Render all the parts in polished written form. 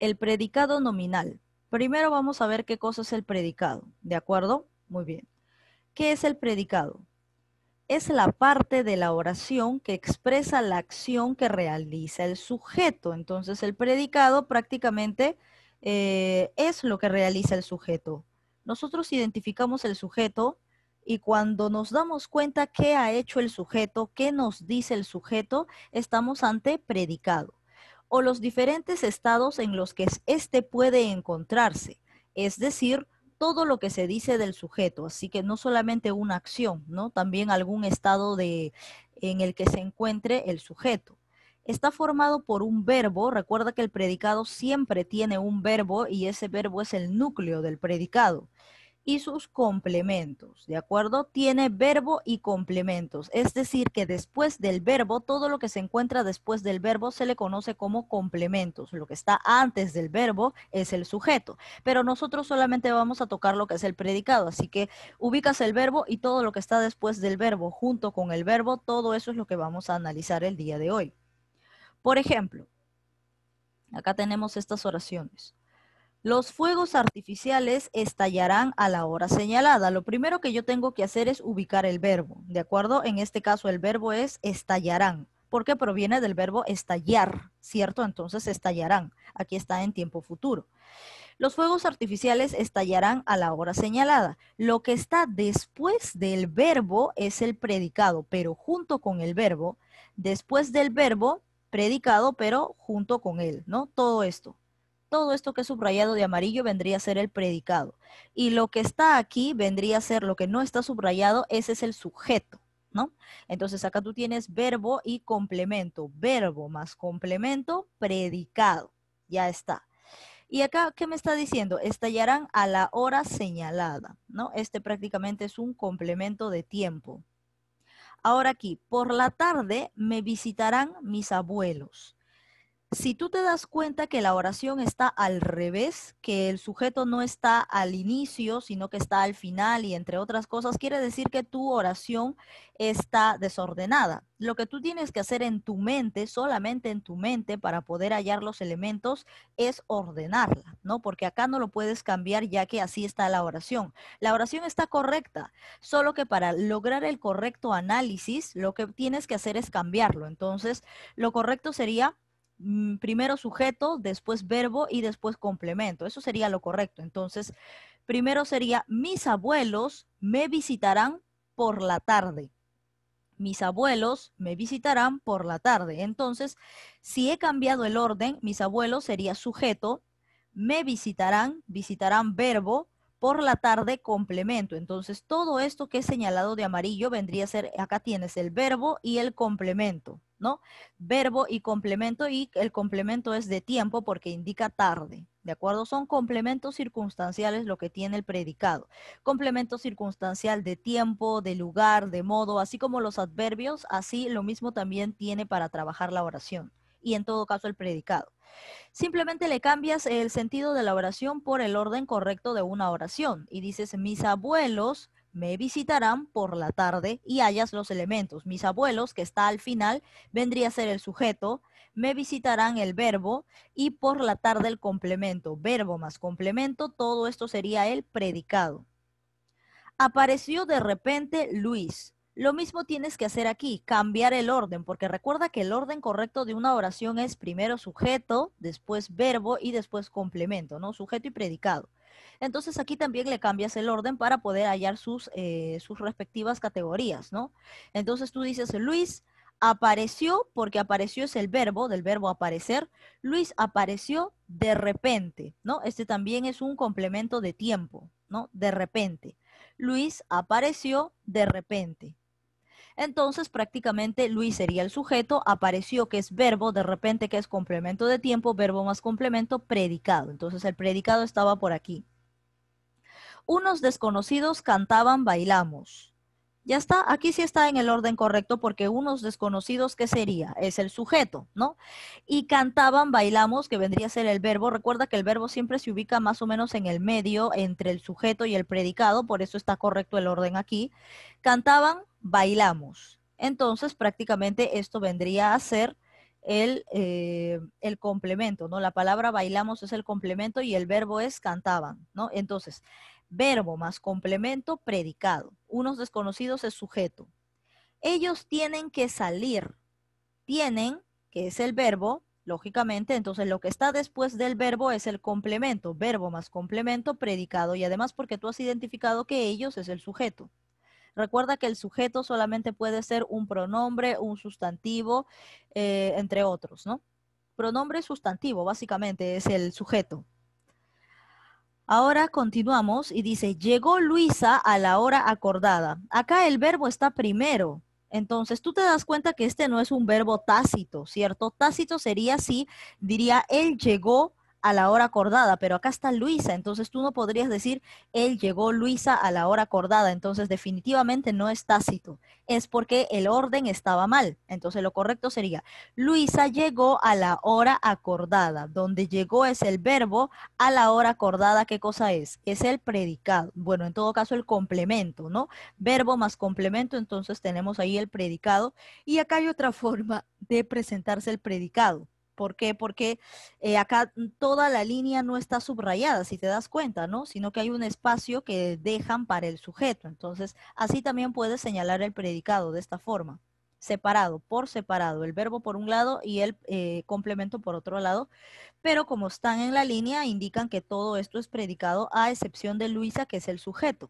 El predicado nominal. Primero vamos a ver qué cosa es el predicado, ¿de acuerdo? Muy bien. ¿Qué es el predicado? Es la parte de la oración que expresa la acción que realiza el sujeto. Entonces, el predicado prácticamente es lo que realiza el sujeto. Nosotros identificamos el sujeto y cuando nos damos cuenta qué ha hecho el sujeto, qué nos dice el sujeto, estamos ante predicado o los diferentes estados en los que éste puede encontrarse. Es decir, todo lo que se dice del sujeto, así que no solamente una acción, ¿no? También algún estado en el que se encuentre el sujeto. Está formado por un verbo, recuerda que el predicado siempre tiene un verbo y ese verbo es el núcleo del predicado y sus complementos, ¿de acuerdo? Tiene verbo y complementos, es decir, que después del verbo, todo lo que se encuentra después del verbo se le conoce como complementos. Lo que está antes del verbo es el sujeto, pero nosotros solamente vamos a tocar lo que es el predicado, así que ubicas el verbo y todo lo que está después del verbo junto con el verbo, todo eso es lo que vamos a analizar el día de hoy. Por ejemplo, acá tenemos estas oraciones. Los fuegos artificiales estallarán a la hora señalada. Lo primero que yo tengo que hacer es ubicar el verbo, ¿de acuerdo? En este caso el verbo es estallarán, porque proviene del verbo estallar, ¿cierto? Entonces estallarán. Aquí está en tiempo futuro. Los fuegos artificiales estallarán a la hora señalada. Lo que está después del verbo es el predicado, pero junto con el verbo, después del verbo, predicado, pero junto con él, ¿no? Todo esto. Todo esto que es subrayado de amarillo vendría a ser el predicado. Y lo que está aquí vendría a ser lo que no está subrayado, ese es el sujeto, ¿no? Entonces acá tú tienes verbo y complemento. Verbo más complemento, predicado. Ya está. Y acá, ¿qué me está diciendo? Estallarán a la hora señalada, ¿no? Este prácticamente es un complemento de tiempo. Ahora aquí, por la tarde me visitarán mis abuelos. Si tú te das cuenta que la oración está al revés, que el sujeto no está al inicio, sino que está al final y entre otras cosas, quiere decir que tu oración está desordenada. Lo que tú tienes que hacer en tu mente, solamente en tu mente, para poder hallar los elementos, es ordenarla, ¿no? Porque acá no lo puedes cambiar ya que así está la oración. La oración está correcta, solo que para lograr el correcto análisis, lo que tienes que hacer es cambiarlo. Entonces, lo correcto sería primero sujeto, después verbo y después complemento. Eso sería lo correcto. Entonces, primero sería, mis abuelos me visitarán por la tarde. Mis abuelos me visitarán por la tarde. Entonces, si he cambiado el orden, mis abuelos sería sujeto, me visitarán, visitarán verbo, por la tarde complemento. Entonces, todo esto que he señalado de amarillo vendría a ser, acá tienes el verbo y el complemento, ¿no? Verbo y el complemento es de tiempo porque indica tarde, ¿de acuerdo? Son complementos circunstanciales lo que tiene el predicado. Complemento circunstancial de tiempo, de lugar, de modo, así como los adverbios, así lo mismo también tiene para trabajar la oración y en todo caso el predicado. Simplemente le cambias el sentido de la oración por el orden correcto de una oración y dices, mis abuelos me visitarán por la tarde y hallas los elementos. Mis abuelos, que está al final, vendría a ser el sujeto, me visitarán el verbo y por la tarde el complemento. Verbo más complemento, todo esto sería el predicado. Apareció de repente Luis. Lo mismo tienes que hacer aquí, cambiar el orden, porque recuerda que el orden correcto de una oración es primero sujeto, después verbo y después complemento, ¿no? Sujeto y predicado. Entonces aquí también le cambias el orden para poder hallar sus respectivas categorías, ¿no? Entonces tú dices, Luis apareció, porque apareció es el verbo, del verbo aparecer. Luis apareció de repente, ¿no? Este también es un complemento de tiempo, ¿no? De repente. Luis apareció de repente. Entonces, prácticamente Luis sería el sujeto, apareció que es verbo, de repente que es complemento de tiempo, verbo más complemento, predicado. Entonces, el predicado estaba por aquí. Unos desconocidos cantaban bailamos. Ya está, aquí sí está en el orden correcto porque unos desconocidos, ¿qué sería? Es el sujeto, ¿no? Y cantaban, bailamos, que vendría a ser el verbo. Recuerda que el verbo siempre se ubica más o menos en el medio entre el sujeto y el predicado, por eso está correcto el orden aquí. Cantaban, bailamos. Entonces, prácticamente esto vendría a ser el complemento, ¿no? La palabra bailamos es el complemento y el verbo es cantaban, ¿no? Entonces, verbo más complemento, predicado. Unos desconocidos es sujeto. Ellos tienen que salir. Tienen, que es el verbo, lógicamente, entonces lo que está después del verbo es el complemento, verbo más complemento, predicado, y además porque tú has identificado que ellos es el sujeto. Recuerda que el sujeto solamente puede ser un pronombre, un sustantivo, entre otros, ¿no? Pronombre sustantivo, básicamente, es el sujeto. Ahora continuamos y dice, llegó Luisa a la hora acordada. Acá el verbo está primero. Entonces tú te das cuenta que este no es un verbo tácito, ¿cierto? Tácito sería si diría, él llegó a la hora acordada, pero acá está Luisa, entonces tú no podrías decir, él llegó Luisa a la hora acordada, entonces definitivamente no es tácito, es porque el orden estaba mal. Entonces lo correcto sería, Luisa llegó a la hora acordada, donde llegó es el verbo, a la hora acordada, ¿qué cosa es? Es el predicado. Bueno, en todo caso el complemento, ¿no? Verbo más complemento, entonces tenemos ahí el predicado. Y acá hay otra forma de presentarse el predicado. ¿Por qué? Porque acá toda la línea no está subrayada, si te das cuenta, ¿no? Sino que hay un espacio que dejan para el sujeto. Entonces, así también puedes señalar el predicado de esta forma. Separado, por separado, el verbo por un lado y el complemento por otro lado, pero como están en la línea, indican que todo esto es predicado a excepción de Luisa, que es el sujeto.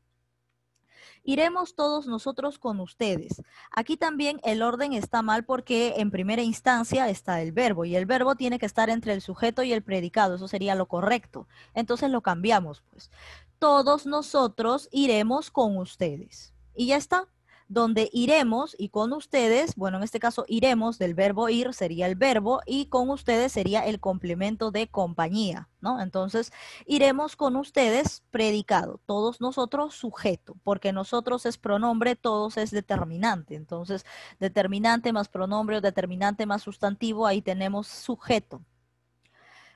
Iremos todos nosotros con ustedes. Aquí también el orden está mal porque en primera instancia está el verbo y el verbo tiene que estar entre el sujeto y el predicado. Eso sería lo correcto. Entonces lo cambiamos, pues. Todos nosotros iremos con ustedes. Y ya está. Donde iremos y con ustedes, bueno, en este caso iremos del verbo ir sería el verbo y con ustedes sería el complemento de compañía, ¿no? Entonces, iremos con ustedes, predicado, todos nosotros, sujeto, porque nosotros es pronombre, todos es determinante. Entonces, determinante más pronombre o determinante más sustantivo, ahí tenemos sujeto.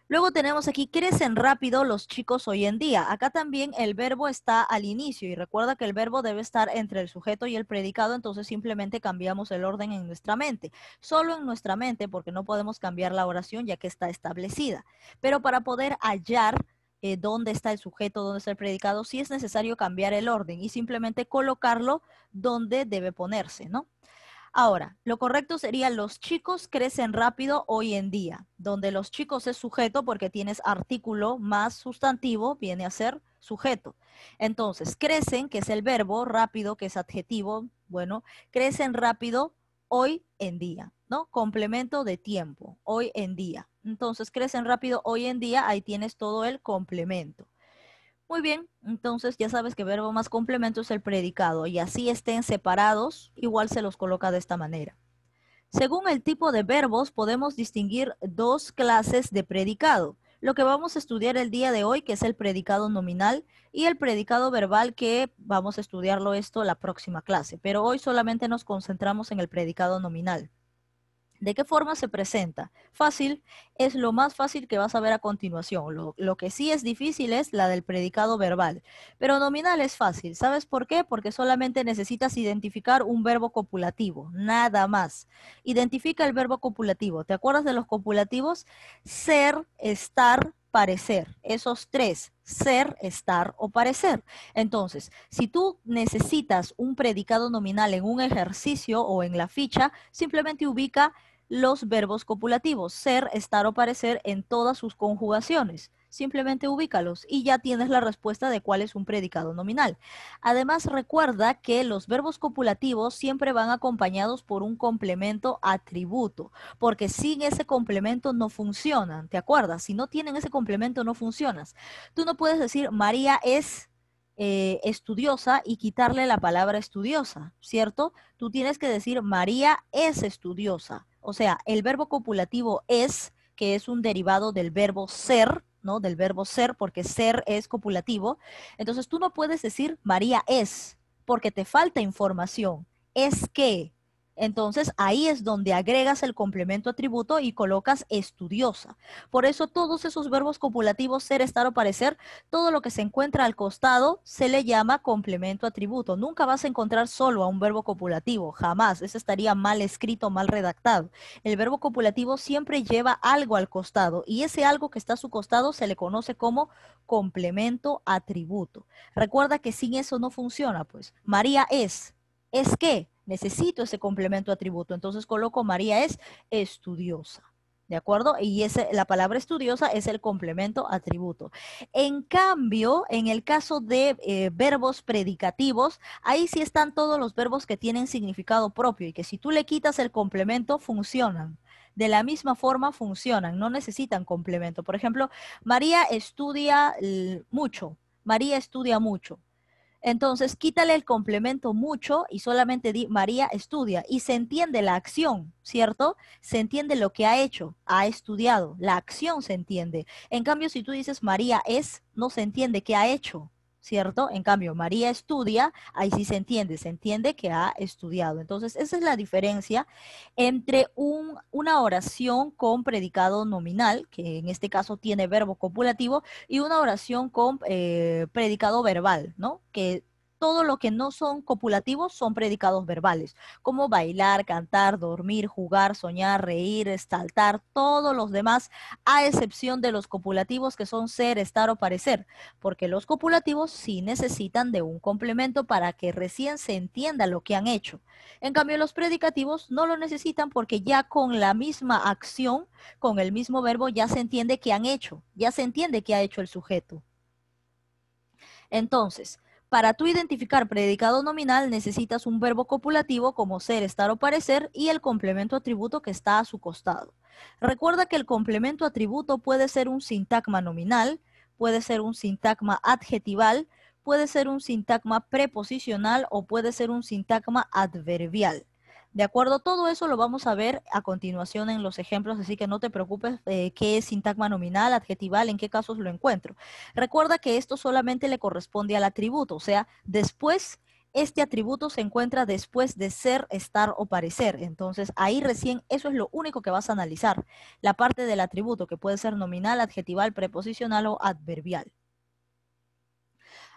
Luego tenemos aquí, crecen rápido los chicos hoy en día. Acá también el verbo está al inicio y recuerda que el verbo debe estar entre el sujeto y el predicado, entonces simplemente cambiamos el orden en nuestra mente. Solo en nuestra mente porque no podemos cambiar la oración ya que está establecida. Pero para poder hallar dónde está el sujeto, dónde está el predicado, sí es necesario cambiar el orden y simplemente colocarlo donde debe ponerse, ¿no? Ahora, lo correcto sería los chicos crecen rápido hoy en día, donde los chicos es sujeto porque tienes artículo más sustantivo, viene a ser sujeto. Entonces, crecen, que es el verbo, rápido, que es adjetivo, bueno, crecen rápido hoy en día, ¿no? Complemento de tiempo, hoy en día. Entonces, crecen rápido hoy en día, ahí tienes todo el complemento. Muy bien, entonces ya sabes que verbo más complemento es el predicado y así estén separados, igual se los coloca de esta manera. Según el tipo de verbos podemos distinguir dos clases de predicado. Lo que vamos a estudiar el día de hoy, que es el predicado nominal y el predicado verbal, que vamos a estudiarlo esto la próxima clase, pero hoy solamente nos concentramos en el predicado nominal. ¿De qué forma se presenta? Fácil, es lo más fácil que vas a ver a continuación. Lo que sí es difícil es la del predicado verbal, pero nominal es fácil. ¿Sabes por qué? Porque solamente necesitas identificar un verbo copulativo, nada más. Identifica el verbo copulativo. ¿Te acuerdas de los copulativos? Ser, estar, parecer. Esos tres, ser, estar o parecer. Entonces, si tú necesitas un predicado nominal en un ejercicio o en la ficha, simplemente ubica los verbos copulativos, ser, estar o parecer en todas sus conjugaciones. Simplemente ubícalos y ya tienes la respuesta de cuál es un predicado nominal. Además, recuerda que los verbos copulativos siempre van acompañados por un complemento atributo, porque sin ese complemento no funcionan, ¿te acuerdas? Si no tienen ese complemento no funcionas. Tú no puedes decir María es estudiosa y quitarle la palabra estudiosa, ¿cierto? Tú tienes que decir María es estudiosa. O sea, el verbo copulativo es, que es un derivado del verbo ser, ¿no? Del verbo ser, porque ser es copulativo. Entonces tú no puedes decir María es, porque te falta información. Es que. Entonces, ahí es donde agregas el complemento atributo y colocas estudiosa. Por eso, todos esos verbos copulativos, ser, estar o parecer, todo lo que se encuentra al costado se le llama complemento atributo. Nunca vas a encontrar solo a un verbo copulativo, jamás. Eso estaría mal escrito, mal redactado. El verbo copulativo siempre lleva algo al costado y ese algo que está a su costado se le conoce como complemento atributo. Recuerda que sin eso no funciona, pues. María es. ¿Es qué? Necesito ese complemento atributo. Entonces coloco María es estudiosa. ¿De acuerdo? Y la palabra estudiosa es el complemento atributo. En cambio, en el caso de verbos predicativos, ahí sí están todos los verbos que tienen significado propio y que si tú le quitas el complemento, funcionan. De la misma forma funcionan, no necesitan complemento. Por ejemplo, María estudia mucho. María estudia mucho. Entonces, quítale el complemento mucho y solamente di María estudia y se entiende la acción, ¿cierto? Se entiende lo que ha hecho, ha estudiado, la acción se entiende. En cambio, si tú dices María es, no se entiende qué ha hecho, ¿cierto? En cambio, María estudia, ahí sí se entiende que ha estudiado. Entonces, esa es la diferencia entre una oración con predicado nominal, que en este caso tiene verbo copulativo, y una oración con predicado verbal, ¿no? Que todo lo que no son copulativos son predicados verbales, como bailar, cantar, dormir, jugar, soñar, reír, saltar, todos los demás, a excepción de los copulativos que son ser, estar o parecer, porque los copulativos sí necesitan de un complemento para que recién se entienda lo que han hecho. En cambio, los predicativos no lo necesitan porque ya con la misma acción, con el mismo verbo, ya se entiende qué han hecho, ya se entiende qué ha hecho el sujeto. Entonces, para tú identificar predicado nominal necesitas un verbo copulativo como ser, estar o parecer y el complemento atributo que está a su costado. Recuerda que el complemento atributo puede ser un sintagma nominal, puede ser un sintagma adjetival, puede ser un sintagma preposicional o puede ser un sintagma adverbial. ¿De acuerdo? Todo eso lo vamos a ver a continuación en los ejemplos, así que no te preocupes qué es sintagma nominal, adjetival, en qué casos lo encuentro. Recuerda que esto solamente le corresponde al atributo, o sea, después, este atributo se encuentra después de ser, estar o parecer. Entonces, ahí recién eso es lo único que vas a analizar, la parte del atributo, que puede ser nominal, adjetival, preposicional o adverbial.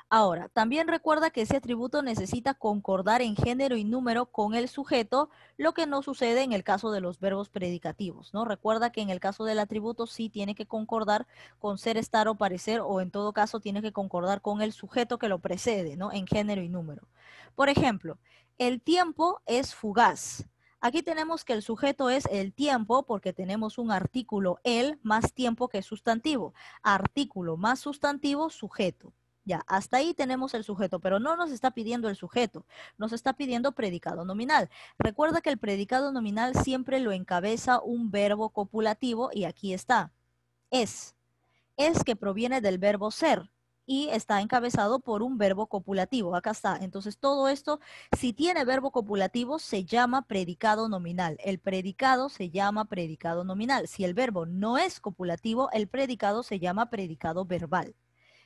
Ahora, también recuerda que ese atributo necesita concordar en género y número con el sujeto, lo que no sucede en el caso de los verbos predicativos, ¿no? Recuerda que en el caso del atributo sí tiene que concordar con ser, estar o parecer, o en todo caso tiene que concordar con el sujeto que lo precede, ¿no? En género y número. Por ejemplo, el tiempo es fugaz. Aquí tenemos que el sujeto es el tiempo porque tenemos un artículo el más tiempo que sustantivo. Artículo más sustantivo, sujeto. Ya, hasta ahí tenemos el sujeto, pero no nos está pidiendo el sujeto, nos está pidiendo predicado nominal. Recuerda que el predicado nominal siempre lo encabeza un verbo copulativo y aquí está, es. Es que proviene del verbo ser y está encabezado por un verbo copulativo. Acá está. Entonces todo esto, si tiene verbo copulativo, se llama predicado nominal. El predicado se llama predicado nominal. Si el verbo no es copulativo, el predicado se llama predicado verbal.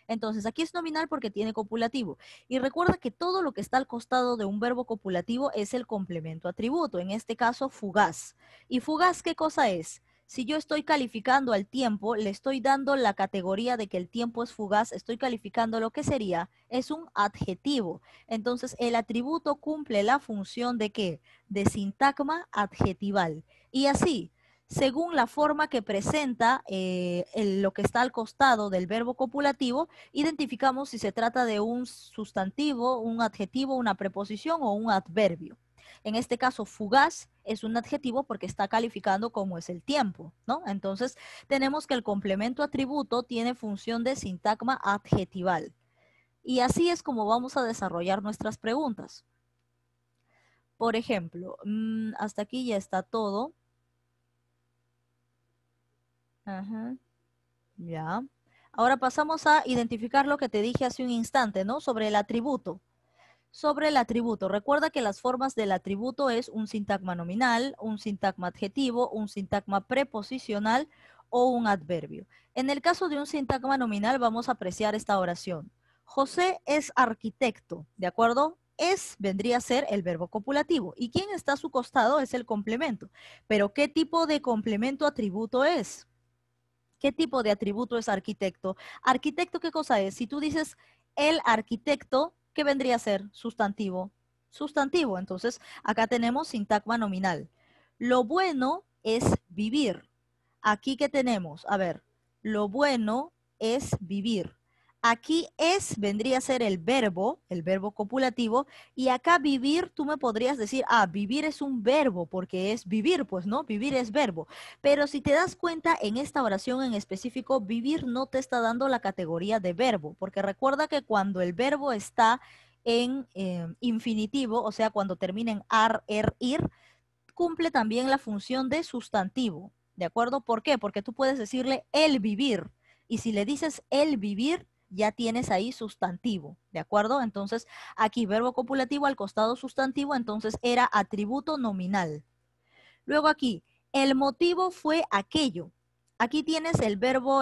Entonces, aquí es nominal porque tiene copulativo. Y recuerda que todo lo que está al costado de un verbo copulativo es el complemento atributo, en este caso fugaz. ¿Y fugaz qué cosa es? Si yo estoy calificando al tiempo, le estoy dando la categoría de que el tiempo es fugaz, estoy calificando lo que sería, es un adjetivo. Entonces, el atributo cumple la función de ¿qué? De sintagma adjetival. Y así, según la forma que presenta lo que está al costado del verbo copulativo, identificamos si se trata de un sustantivo, un adjetivo, una preposición o un adverbio. En este caso, fugaz es un adjetivo porque está calificando como es el tiempo, ¿no? Entonces, tenemos que el complemento atributo tiene función de sintagma adjetival. Y así es como vamos a desarrollar nuestras preguntas. Por ejemplo, hasta aquí ya está todo. Ajá. Ya. Ahora pasamos a identificar lo que te dije hace un instante, ¿no? Sobre el atributo. Sobre el atributo, recuerda que las formas del atributo es un sintagma nominal, un sintagma adjetivo, un sintagma preposicional o un adverbio. En el caso de un sintagma nominal vamos a apreciar esta oración. José es arquitecto, ¿de acuerdo? es vendría a ser el verbo copulativo. ¿Y quién está a su costado? Es el complemento. Pero ¿qué tipo de complemento atributo es? ¿Qué tipo de atributo es arquitecto? Arquitecto, ¿qué cosa es? Si tú dices el arquitecto, ¿qué vendría a ser? Sustantivo. Sustantivo. Entonces, acá tenemos sintagma nominal. Lo bueno es vivir. Aquí, ¿qué tenemos? A ver, lo bueno es vivir. Aquí es, vendría a ser el verbo copulativo, y acá vivir, tú me podrías decir, ah, vivir es un verbo, porque es vivir, pues no, vivir es verbo. Pero si te das cuenta, en esta oración en específico, vivir no te está dando la categoría de verbo, porque recuerda que cuando el verbo está en infinitivo, o sea, cuando termina en ar, er, ir, cumple también la función de sustantivo, ¿de acuerdo? ¿Por qué? Porque tú puedes decirle el vivir, y si le dices el vivir, ya tienes ahí sustantivo, ¿de acuerdo? Entonces, aquí verbo copulativo al costado sustantivo, entonces era atributo nominal. Luego aquí, el motivo fue aquello. Aquí tienes el verbo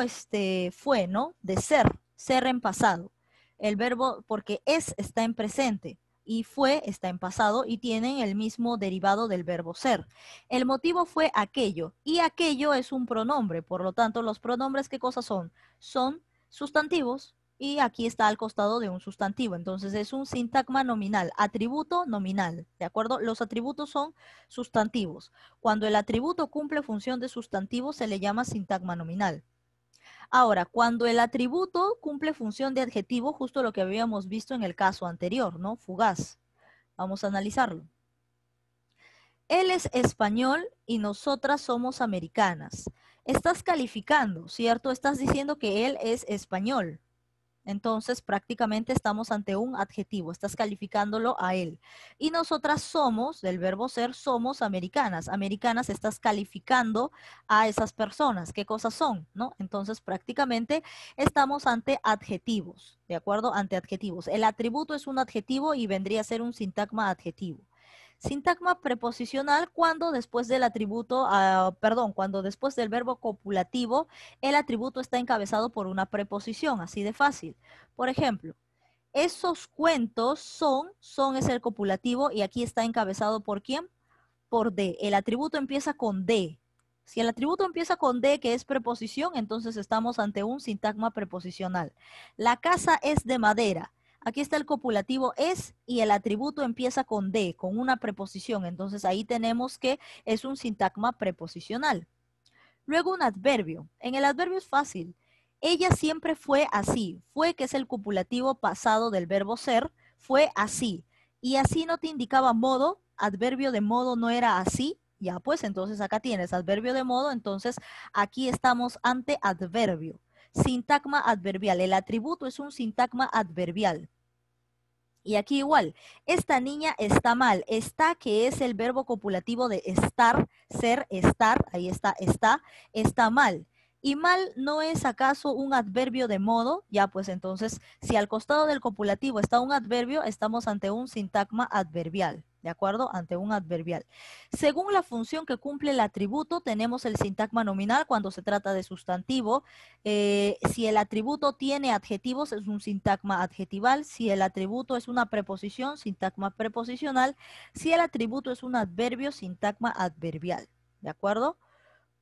fue, ¿no? De ser, ser en pasado. El verbo, porque es está en presente y fue está en pasado y tienen el mismo derivado del verbo ser. El motivo fue aquello y aquello es un pronombre, por lo tanto, los pronombres, ¿qué cosas son? Son sustantivos y aquí está al costado de un sustantivo. Entonces es un sintagma nominal, atributo nominal, ¿de acuerdo? Los atributos son sustantivos. Cuando el atributo cumple función de sustantivo se le llama sintagma nominal. Ahora, cuando el atributo cumple función de adjetivo, justo lo que habíamos visto en el caso anterior, ¿no? Fugaz. Vamos a analizarlo. Él es español y nosotras somos americanas. Estás calificando, ¿cierto? Estás diciendo que él es español. Entonces, prácticamente estamos ante un adjetivo, estás calificándolo a él. Y nosotras somos, del verbo ser, somos americanas. Americanas estás calificando a esas personas. ¿Qué cosas son? ¿No? Entonces, prácticamente estamos ante adjetivos, ¿de acuerdo? Ante adjetivos. El atributo es un adjetivo y vendría a ser un sintagma adjetivo. Sintagma preposicional cuando después del atributo, cuando después del verbo copulativo, el atributo está encabezado por una preposición, así de fácil. Por ejemplo, esos cuentos son es el copulativo y aquí está encabezado ¿por quién? Por de. El atributo empieza con de. Si el atributo empieza con de, que es preposición, entonces estamos ante un sintagma preposicional. La casa es de madera. Aquí está el copulativo es y el atributo empieza con de, con una preposición. Entonces ahí tenemos que es un sintagma preposicional. Luego un adverbio. En el adverbio es fácil. Ella siempre fue así. Fue, que es el copulativo pasado del verbo ser, fue así. Y así no te indicaba modo, adverbio de modo no era así. Ya, pues entonces acá tienes adverbio de modo, entonces aquí estamos ante adverbio. Sintagma adverbial. El atributo es un sintagma adverbial. Y aquí igual, esta niña está mal. Está, que es el verbo copulativo de estar, ser, estar, ahí está mal. ¿Y mal no es acaso un adverbio de modo? Ya, pues entonces, si al costado del copulativo está un adverbio, estamos ante un sintagma adverbial, ¿de acuerdo? Ante un adverbial. Según la función que cumple el atributo, tenemos el sintagma nominal cuando se trata de sustantivo. Si el atributo tiene adjetivos, es un sintagma adjetival. Si el atributo es una preposición, sintagma preposicional. Si el atributo es un adverbio, sintagma adverbial. ¿De acuerdo?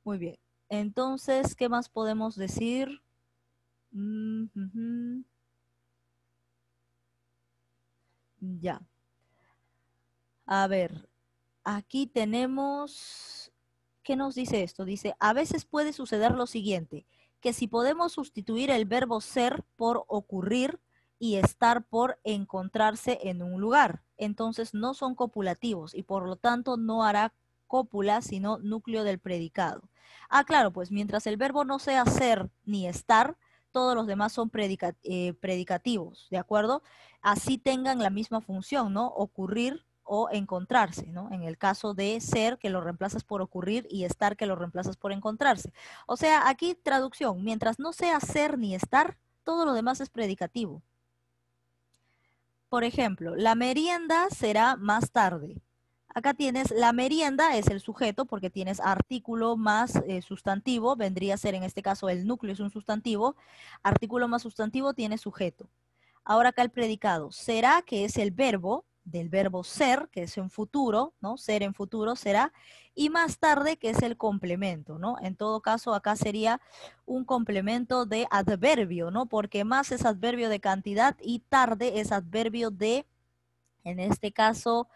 Muy bien. Entonces, ¿qué más podemos decir? Ya. A ver, aquí tenemos, ¿qué nos dice esto? Dice, a veces puede suceder lo siguiente, que si podemos sustituir el verbo ser por ocurrir y estar por encontrarse en un lugar, entonces no son copulativos y por lo tanto no hará cópula, sino núcleo del predicado. Ah, claro, pues mientras el verbo no sea ser ni estar, todos los demás son predicativos, ¿de acuerdo? Así tengan la misma función, ¿no? Ocurrir o encontrarse, ¿no? En el caso de ser, que lo reemplazas por ocurrir, y estar, que lo reemplazas por encontrarse. O sea, aquí traducción, mientras no sea ser ni estar, todo lo demás es predicativo. Por ejemplo, la merienda será más tarde. Acá tienes, la merienda es el sujeto porque tienes artículo más sustantivo, vendría a ser en este caso el núcleo es un sustantivo, artículo más sustantivo tiene sujeto. Ahora acá el predicado, será, que es el verbo, del verbo ser, que es en futuro, ¿no? Ser en futuro será, y más tarde, que es el complemento, ¿no? En todo caso, acá sería un complemento de adverbio, ¿no? Porque más es adverbio de cantidad y tarde es adverbio de, en este caso,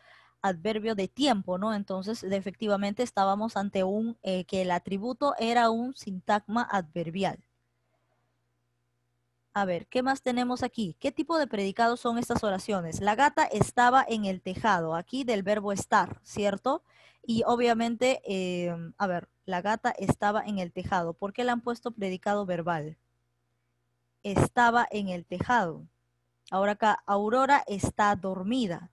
adverbio de tiempo, ¿no? Entonces, efectivamente, estábamos ante un, que el atributo era un sintagma adverbial. A ver, ¿qué más tenemos aquí? ¿Qué tipo de predicados son estas oraciones? La gata estaba en el tejado, aquí del verbo estar, ¿cierto? Y obviamente, a ver, la gata estaba en el tejado. ¿Por qué le han puesto predicado verbal? Estaba en el tejado. Ahora acá, Aurora está dormida.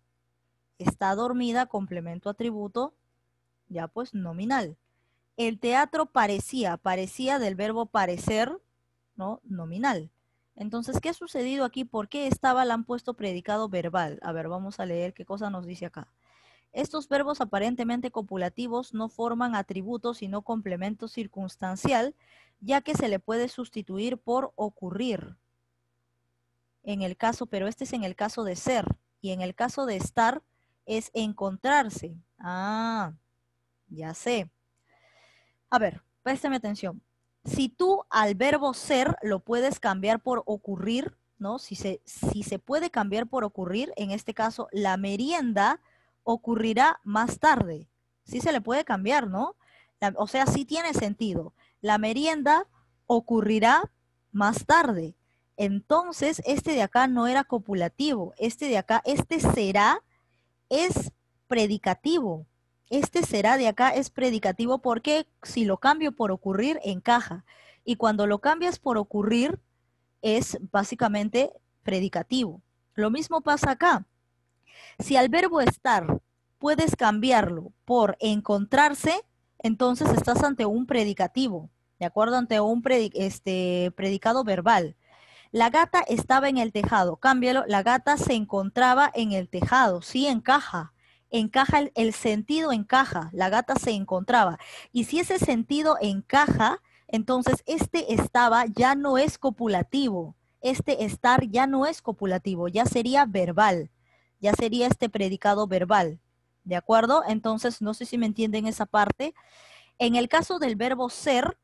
Está dormida, complemento atributo, ya pues nominal. El teatro parecía del verbo parecer, ¿no? Nominal. Entonces, ¿qué ha sucedido aquí? ¿Por qué le han puesto predicado verbal? A ver, vamos a leer qué cosa nos dice acá. Estos verbos aparentemente copulativos no forman atributos sino complemento circunstancial, ya que se le puede sustituir por ocurrir. En el caso, pero este es en el caso de ser, y en el caso de estar es encontrarse. Ah, ya sé. A ver, préstame atención. Si tú al verbo ser lo puedes cambiar por ocurrir, ¿no? Si se puede cambiar por ocurrir, en este caso, la merienda ocurrirá más tarde. Sí se le puede cambiar, ¿no? O sea, sí tiene sentido. La merienda ocurrirá más tarde. Entonces, este de acá no era copulativo. Este de acá, este será es predicativo. Este será de acá es predicativo porque si lo cambio por ocurrir, encaja. Y cuando lo cambias por ocurrir, es básicamente predicativo. Lo mismo pasa acá. Si al verbo estar puedes cambiarlo por encontrarse, entonces estás ante un predicativo, ¿de acuerdo? Ante un predicado verbal. La gata estaba en el tejado. Cámbialo. La gata se encontraba en el tejado. Sí, encaja. Encaja el sentido encaja. La gata se encontraba. Y si ese sentido encaja, entonces este estaba ya no es copulativo. Este estar ya no es copulativo, ya sería verbal. Ya sería este predicado verbal. ¿De acuerdo? Entonces, no sé si me entienden esa parte. En el caso del verbo ser,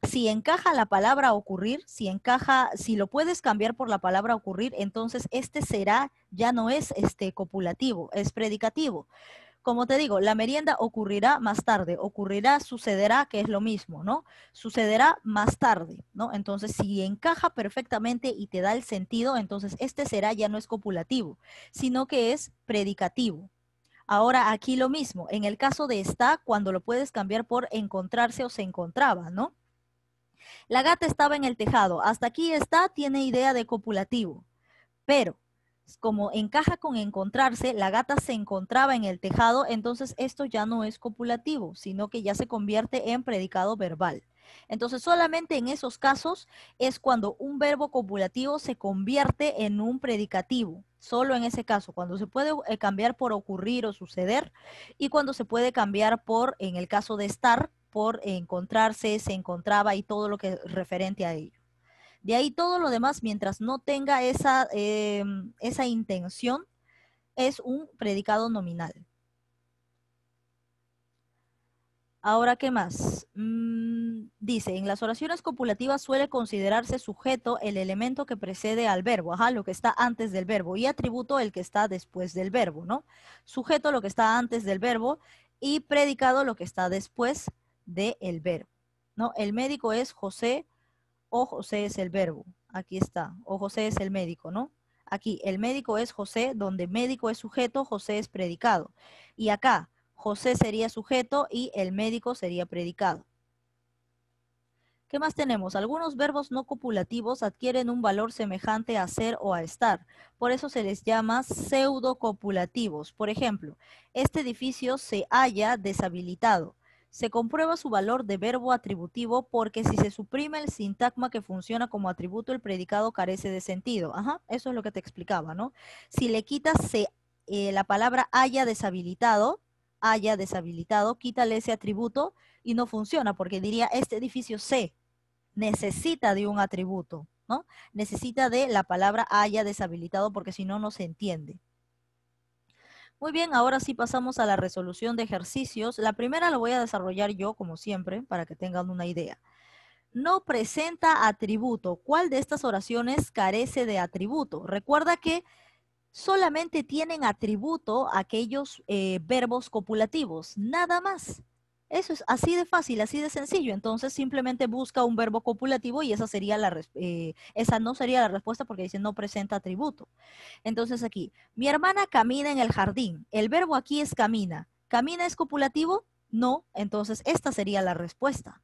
si encaja la palabra ocurrir, si lo puedes cambiar por la palabra ocurrir, entonces este será, ya no es copulativo, es predicativo. Como te digo, la merienda ocurrirá más tarde, ocurrirá, sucederá, que es lo mismo, ¿no? Sucederá más tarde, ¿no? Entonces, si encaja perfectamente y te da el sentido, entonces este será ya no es copulativo, sino que es predicativo. Ahora, aquí lo mismo, en el caso de está, cuando lo puedes cambiar por encontrarse o se encontraba, ¿no? La gata estaba en el tejado. Hasta aquí está, tiene idea de copulativo. Pero, como encaja con encontrarse, la gata se encontraba en el tejado, entonces esto ya no es copulativo, sino que ya se convierte en predicado verbal. Entonces, solamente en esos casos es cuando un verbo copulativo se convierte en un predicativo. Solo en ese caso, cuando se puede cambiar por ocurrir o suceder y cuando se puede cambiar por, en el caso de estar, por encontrarse, se encontraba y todo lo que es referente a ello. De ahí todo lo demás, mientras no tenga esa intención, es un predicado nominal. Ahora, ¿qué más? Dice, en las oraciones copulativas suele considerarse sujeto el elemento que precede al verbo, ajá, lo que está antes del verbo, y atributo el que está después del verbo, ¿no? Sujeto lo que está antes del verbo y predicado lo que está después del verbo, ¿no? El médico es José o José es el verbo. Aquí está. O José es el médico, ¿no? Aquí, el médico es José, donde médico es sujeto, José es predicado. Y acá, José sería sujeto y el médico sería predicado. ¿Qué más tenemos? Algunos verbos no copulativos adquieren un valor semejante a ser o a estar. Por eso se les llama pseudocopulativos. Por ejemplo, este edificio se halla deshabilitado. Se comprueba su valor de verbo atributivo porque si se suprime el sintagma que funciona como atributo, el predicado carece de sentido. Ajá, eso es lo que te explicaba, ¿no? Si le quitas la palabra haya deshabilitado, quítale ese atributo y no funciona porque diría este edificio se necesita de un atributo, ¿no? Necesita de la palabra haya deshabilitado porque si no, no se entiende. Muy bien, ahora sí pasamos a la resolución de ejercicios. La primera la voy a desarrollar yo, como siempre, para que tengan una idea. No presenta atributo. ¿Cuál de estas oraciones carece de atributo? Recuerda que solamente tienen atributo aquellos verbos copulativos, nada más. Eso es así de fácil, así de sencillo. Entonces simplemente busca un verbo copulativo y esa sería esa no sería la respuesta porque dice no presenta atributo. Entonces aquí, mi hermana camina en el jardín. El verbo aquí es camina. ¿Camina es copulativo? No, entonces esta sería la respuesta.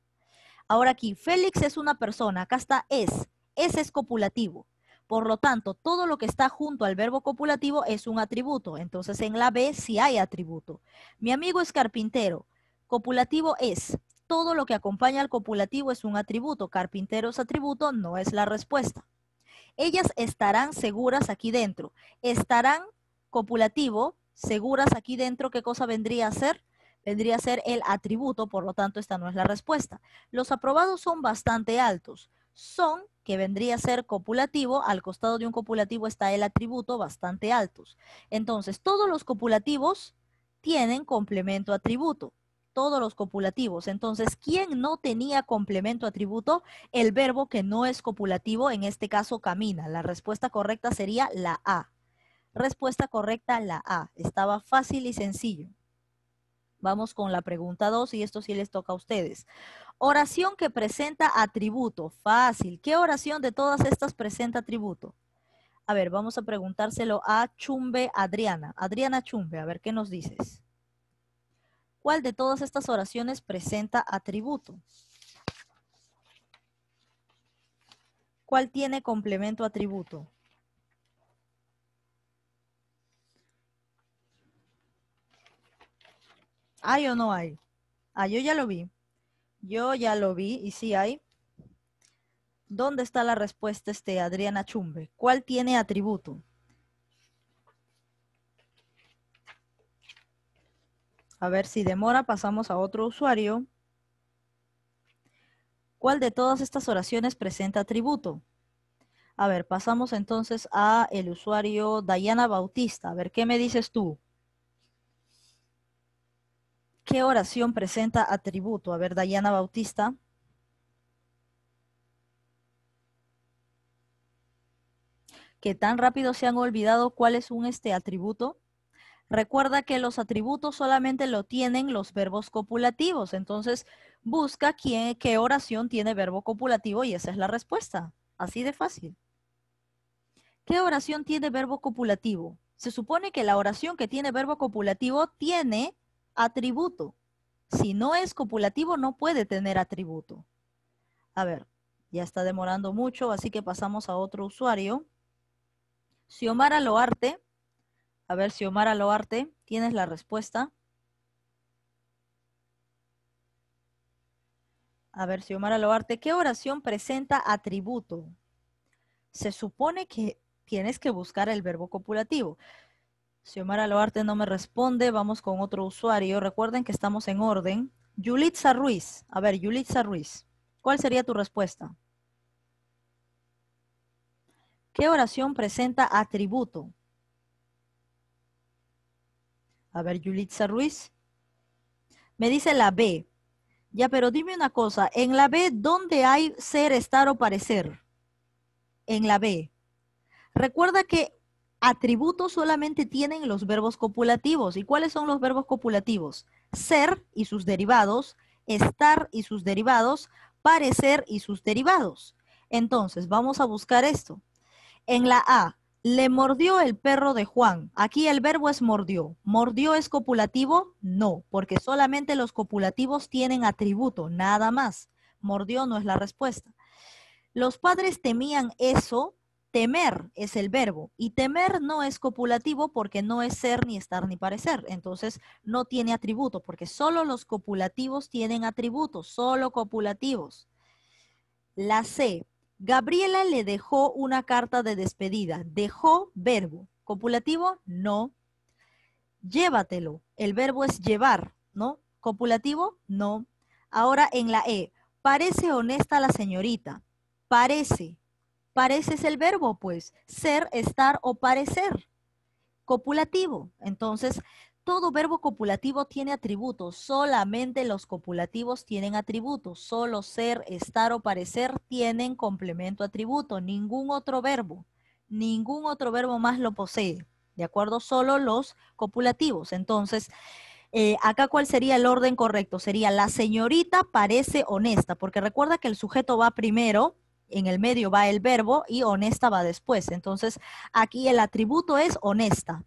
Ahora aquí, Félix es una persona. Acá está es. Es copulativo. Por lo tanto, todo lo que está junto al verbo copulativo es un atributo. Entonces, en la B sí hay atributo. Mi amigo es carpintero. Copulativo es. Todo lo que acompaña al copulativo es un atributo. Carpintero es atributo, no es la respuesta. Ellas estarán seguras aquí dentro. Estarán copulativo, seguras aquí dentro, ¿qué cosa vendría a ser? Vendría a ser el atributo, por lo tanto esta no es la respuesta. Los aprobados son bastante altos. Son, que vendría a ser copulativo, al costado de un copulativo está el atributo, bastante altos. Entonces, todos los copulativos tienen complemento atributo. Todos los copulativos. Entonces, ¿quién no tenía complemento atributo? El verbo que no es copulativo, en este caso camina. La respuesta correcta sería la A. Respuesta correcta, la A. Estaba fácil y sencillo. Vamos con la pregunta 2 y esto sí les toca a ustedes. Oración que presenta atributo. Fácil. ¿Qué oración de todas estas presenta atributo? A ver, vamos a preguntárselo a Chumbe Adriana. Adriana Chumbe, a ver qué nos dices. ¿Cuál de todas estas oraciones presenta atributo? ¿Cuál tiene complemento atributo? ¿Hay o no hay? Ah, yo ya lo vi. Yo ya lo vi y sí hay. ¿Dónde está la respuesta, Adriana Chumbe? ¿Cuál tiene atributo? A ver si demora, pasamos a otro usuario. ¿Cuál de todas estas oraciones presenta atributo? A ver, pasamos entonces a el usuario Dayana Bautista. A ver, ¿qué me dices tú? ¿Qué oración presenta atributo? A ver, Dayana Bautista. ¿Qué tan rápido se han olvidado cuál es un atributo? Recuerda que los atributos solamente lo tienen los verbos copulativos. Entonces, busca qué oración tiene verbo copulativo y esa es la respuesta. Así de fácil. ¿Qué oración tiene verbo copulativo? Se supone que la oración que tiene verbo copulativo tiene atributo. Si no es copulativo, no puede tener atributo. A ver, ya está demorando mucho, así que pasamos a otro usuario. Xiomara Loarte. A ver, Xiomara Loarte, ¿tienes la respuesta? A ver, Xiomara Loarte, ¿qué oración presenta atributo? Se supone que tienes que buscar el verbo copulativo. Xiomara Loarte no me responde, vamos con otro usuario. Recuerden que estamos en orden. Yulitza Ruiz. A ver, Yulitza Ruiz, ¿cuál sería tu respuesta? ¿Qué oración presenta atributo? A ver, Yulitza Ruiz. Me dice la B. Ya, pero dime una cosa. En la B, ¿dónde hay ser, estar o parecer? En la B. Recuerda que atributos solamente tienen los verbos copulativos. ¿Y cuáles son los verbos copulativos? Ser y sus derivados, estar y sus derivados, parecer y sus derivados. Entonces, vamos a buscar esto. En la A, le mordió el perro de Juan. Aquí el verbo es mordió. ¿Mordió es copulativo? No, porque solamente los copulativos tienen atributo, nada más. Mordió no es la respuesta. Los padres temían eso. Temer es el verbo y temer no es copulativo porque no es ser, ni estar, ni parecer. Entonces no tiene atributo porque solo los copulativos tienen atributos, solo copulativos. La C. Gabriela le dejó una carta de despedida. Dejó verbo. Copulativo, no. Llévatelo. El verbo es llevar, ¿no? Copulativo, no. Ahora en la E. Parece honesta la señorita. Parece. Parece es el verbo, pues. Ser, estar o parecer. copulativo. Entonces, todo verbo copulativo tiene atributos. Solamente los copulativos tienen atributos. Solo ser, estar o parecer tienen complemento atributo. Ningún otro verbo más lo posee. ¿De acuerdo? Solo los copulativos. Entonces, acá, ¿cuál sería el orden correcto? Sería la señorita parece honesta, porque recuerda que el sujeto va primero, en el medio va el verbo y honesta va después. Entonces, aquí el atributo es honesta.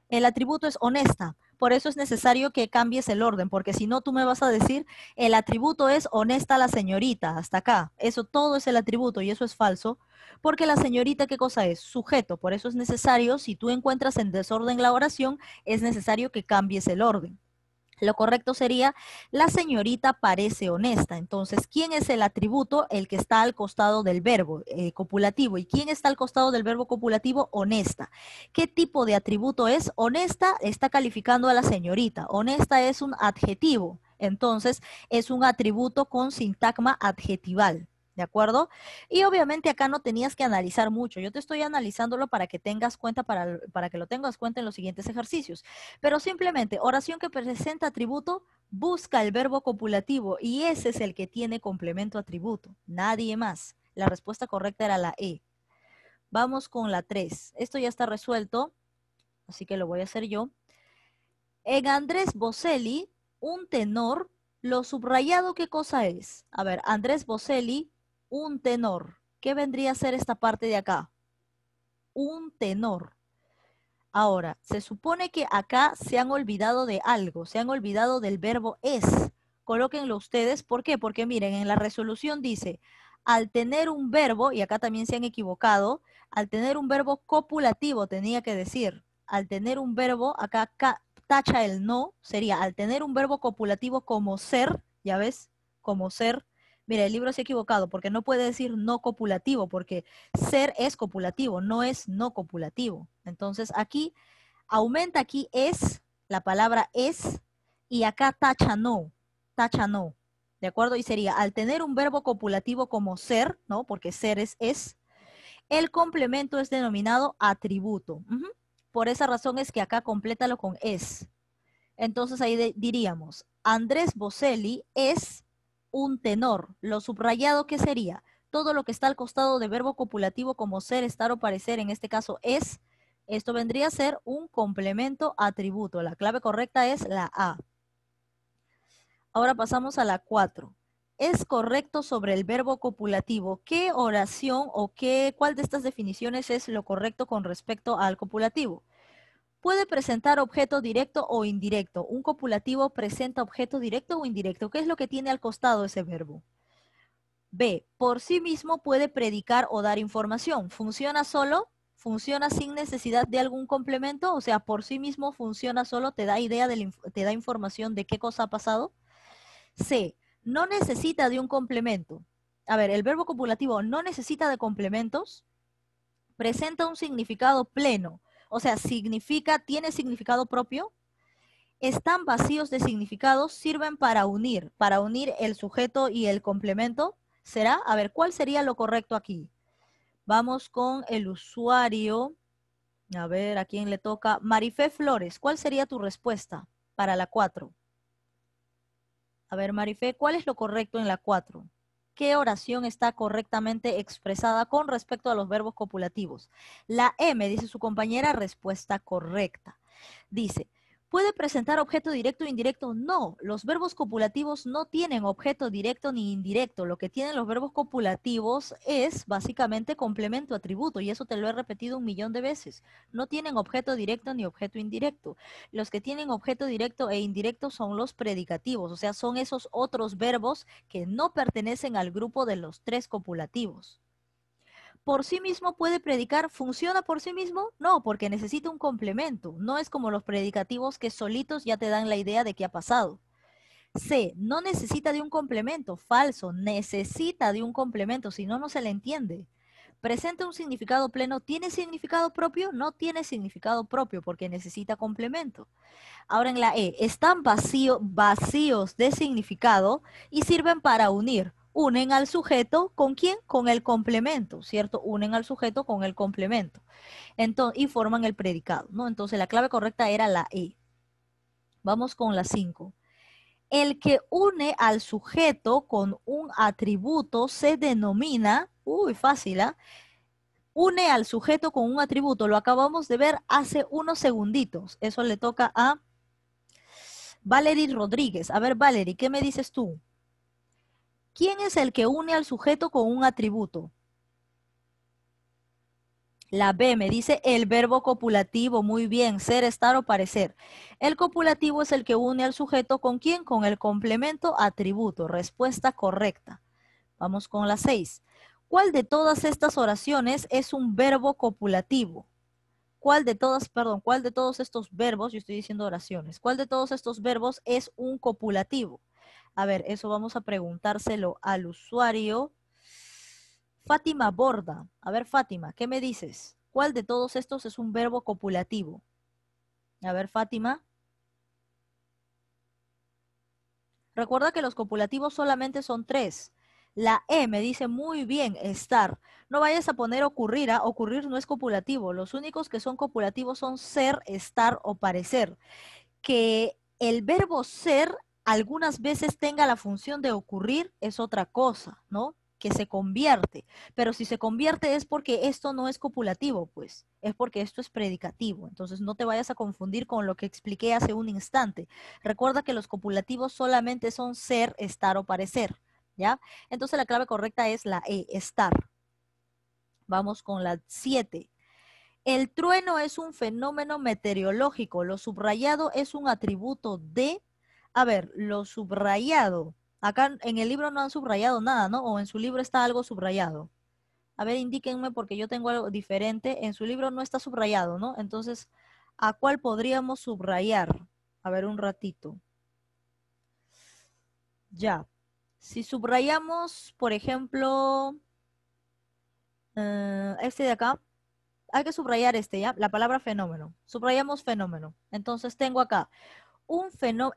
El atributo es honesta. Por eso es necesario que cambies el orden, porque si no tú me vas a decir, el atributo es honesta la señorita, hasta acá. Eso todo es el atributo y eso es falso, porque la señorita, ¿qué cosa es? Sujeto. Por eso es necesario, si tú encuentras en desorden la oración, es necesario que cambies el orden. Lo correcto sería, la señorita parece honesta. Entonces, ¿quién es el atributo? El que está al costado del verbo copulativo. ¿Y quién está al costado del verbo copulativo? Honesta. ¿Qué tipo de atributo es? Honesta está calificando a la señorita. Honesta es un adjetivo. Entonces, es un atributo con sintagma adjetival. ¿De acuerdo? Y obviamente acá no tenías que analizar mucho. Yo te estoy analizándolo para que tengas cuenta, para que lo tengas cuenta en los siguientes ejercicios. Pero simplemente, oración que presenta atributo, busca el verbo copulativo y ese es el que tiene complemento atributo. Nadie más. La respuesta correcta era la E. Vamos con la 3. Esto ya está resuelto, así que lo voy a hacer yo. En Andrés Bocelli, un tenor, lo subrayado, ¿qué cosa es? A ver, Andrés Bocelli, un tenor. ¿Qué vendría a ser esta parte de acá? Un tenor. Ahora, se supone que acá se han olvidado de algo, se han olvidado del verbo es. Colóquenlo ustedes, ¿por qué? Porque miren, en la resolución dice, al tener un verbo, y acá también se han equivocado, al tener un verbo copulativo, tenía que decir, al tener un verbo, acá tacha el no, sería al tener un verbo copulativo como ser, ya ves, como ser. Mira, el libro se ha equivocado porque no puede decir no copulativo, porque ser es copulativo, no es no copulativo. Entonces aquí aumenta, aquí es, la palabra es, y acá tacha no, ¿de acuerdo? Y sería, al tener un verbo copulativo como ser, ¿no? Porque ser es, el complemento es denominado atributo. Por esa razón es que acá complétalo con es. Entonces ahí diríamos, Andrés Bocelli es un tenor. Lo subrayado, ¿qué sería? Todo lo que está al costado de verbo copulativo como ser, estar o parecer, en este caso es, esto vendría a ser un complemento atributo. La clave correcta es la A. Ahora pasamos a la 4. Es correcto sobre el verbo copulativo. ¿Qué oración o cuál de estas definiciones es lo correcto con respecto al copulativo? Puede presentar objeto directo o indirecto. Un copulativo presenta objeto directo o indirecto. ¿Qué es lo que tiene al costado ese verbo? B. Por sí mismo puede predicar o dar información. ¿Funciona solo? ¿Funciona sin necesidad de algún complemento? O sea, por sí mismo funciona solo, te da idea, te da información de qué cosa ha pasado. C. No necesita de un complemento. A ver, el verbo copulativo no necesita de complementos. Presenta un significado pleno. O sea, tiene significado propio. Están vacíos de significados, sirven para unir el sujeto y el complemento. ¿Será? A ver, ¿cuál sería lo correcto aquí? Vamos con el usuario. A ver, ¿a quién le toca? Marifé Flores, ¿cuál sería tu respuesta para la 4? A ver, Marifé, ¿cuál es lo correcto en la 4? ¿Qué oración está correctamente expresada con respecto a los verbos copulativos? La M, dice su compañera, respuesta correcta. Dice, ¿puede presentar objeto directo o indirecto? No, los verbos copulativos no tienen objeto directo ni indirecto. Lo que tienen los verbos copulativos es básicamente complemento atributo, y eso te lo he repetido 1.000.000 de veces. No tienen objeto directo ni objeto indirecto. Los que tienen objeto directo e indirecto son los predicativos, o sea, son esos otros verbos que no pertenecen al grupo de los 3 copulativos. ¿Por sí mismo puede predicar? ¿Funciona por sí mismo? No, porque necesita un complemento. No es como los predicativos que solitos ya te dan la idea de qué ha pasado. C, no necesita de un complemento. Falso, necesita de un complemento, si no, no se le entiende. Presenta un significado pleno. ¿Tiene significado propio? No tiene significado propio porque necesita complemento. Ahora en la E, están vacíos de significado y sirven para unir. Unen al sujeto, ¿con quién? Con el complemento, ¿cierto? Unen al sujeto con el complemento. Entonces, y forman el predicado, ¿no? Entonces, la clave correcta era la E. Vamos con la 5. El que une al sujeto con un atributo se denomina, fácil, ¿ah? Une al sujeto con un atributo, lo acabamos de ver hace unos segunditos. Eso le toca a Valerie Rodríguez. A ver, Valerie, ¿qué me dices tú? ¿Quién es el que une al sujeto con un atributo? La B me dice el verbo copulativo. Muy bien, ser, estar o parecer. El copulativo es el que une al sujeto ¿con quién? Con el complemento atributo. Respuesta correcta. Vamos con la 6. ¿Cuál de todas estas oraciones es un verbo copulativo? ¿Cuál de todos estos verbos, yo estoy diciendo oraciones, cuál de todos estos verbos es un copulativo? A ver, eso vamos a preguntárselo al usuario. Fátima Borda. A ver, Fátima, ¿qué me dices? ¿Cuál de todos estos es un verbo copulativo? A ver, Fátima. Recuerda que los copulativos solamente son 3. La E me dice muy bien, estar. No vayas a poner ocurrir, ¿ah? Ocurrir no es copulativo. Los únicos que son copulativos son ser, estar o parecer. Que el verbo ser algunas veces tenga la función de ocurrir es otra cosa, ¿no? Que se convierte. Pero si se convierte es porque esto no es copulativo, pues. Es porque esto es predicativo. Entonces no te vayas a confundir con lo que expliqué hace un instante. Recuerda que los copulativos solamente son ser, estar o parecer, ¿ya? Entonces la clave correcta es la E, estar. Vamos con la 7. El trueno es un fenómeno meteorológico. Lo subrayado es un atributo de... A ver, lo subrayado. Acá en el libro no han subrayado nada, ¿no? O en su libro está algo subrayado. A ver, indíquenme porque yo tengo algo diferente. En su libro no está subrayado, ¿no? Entonces, ¿a cuál podríamos subrayar? A ver, un ratito. Ya. Si subrayamos, por ejemplo, este de acá, hay que subrayar este, ¿ya? La palabra fenómeno. Subrayamos fenómeno. Entonces tengo acá,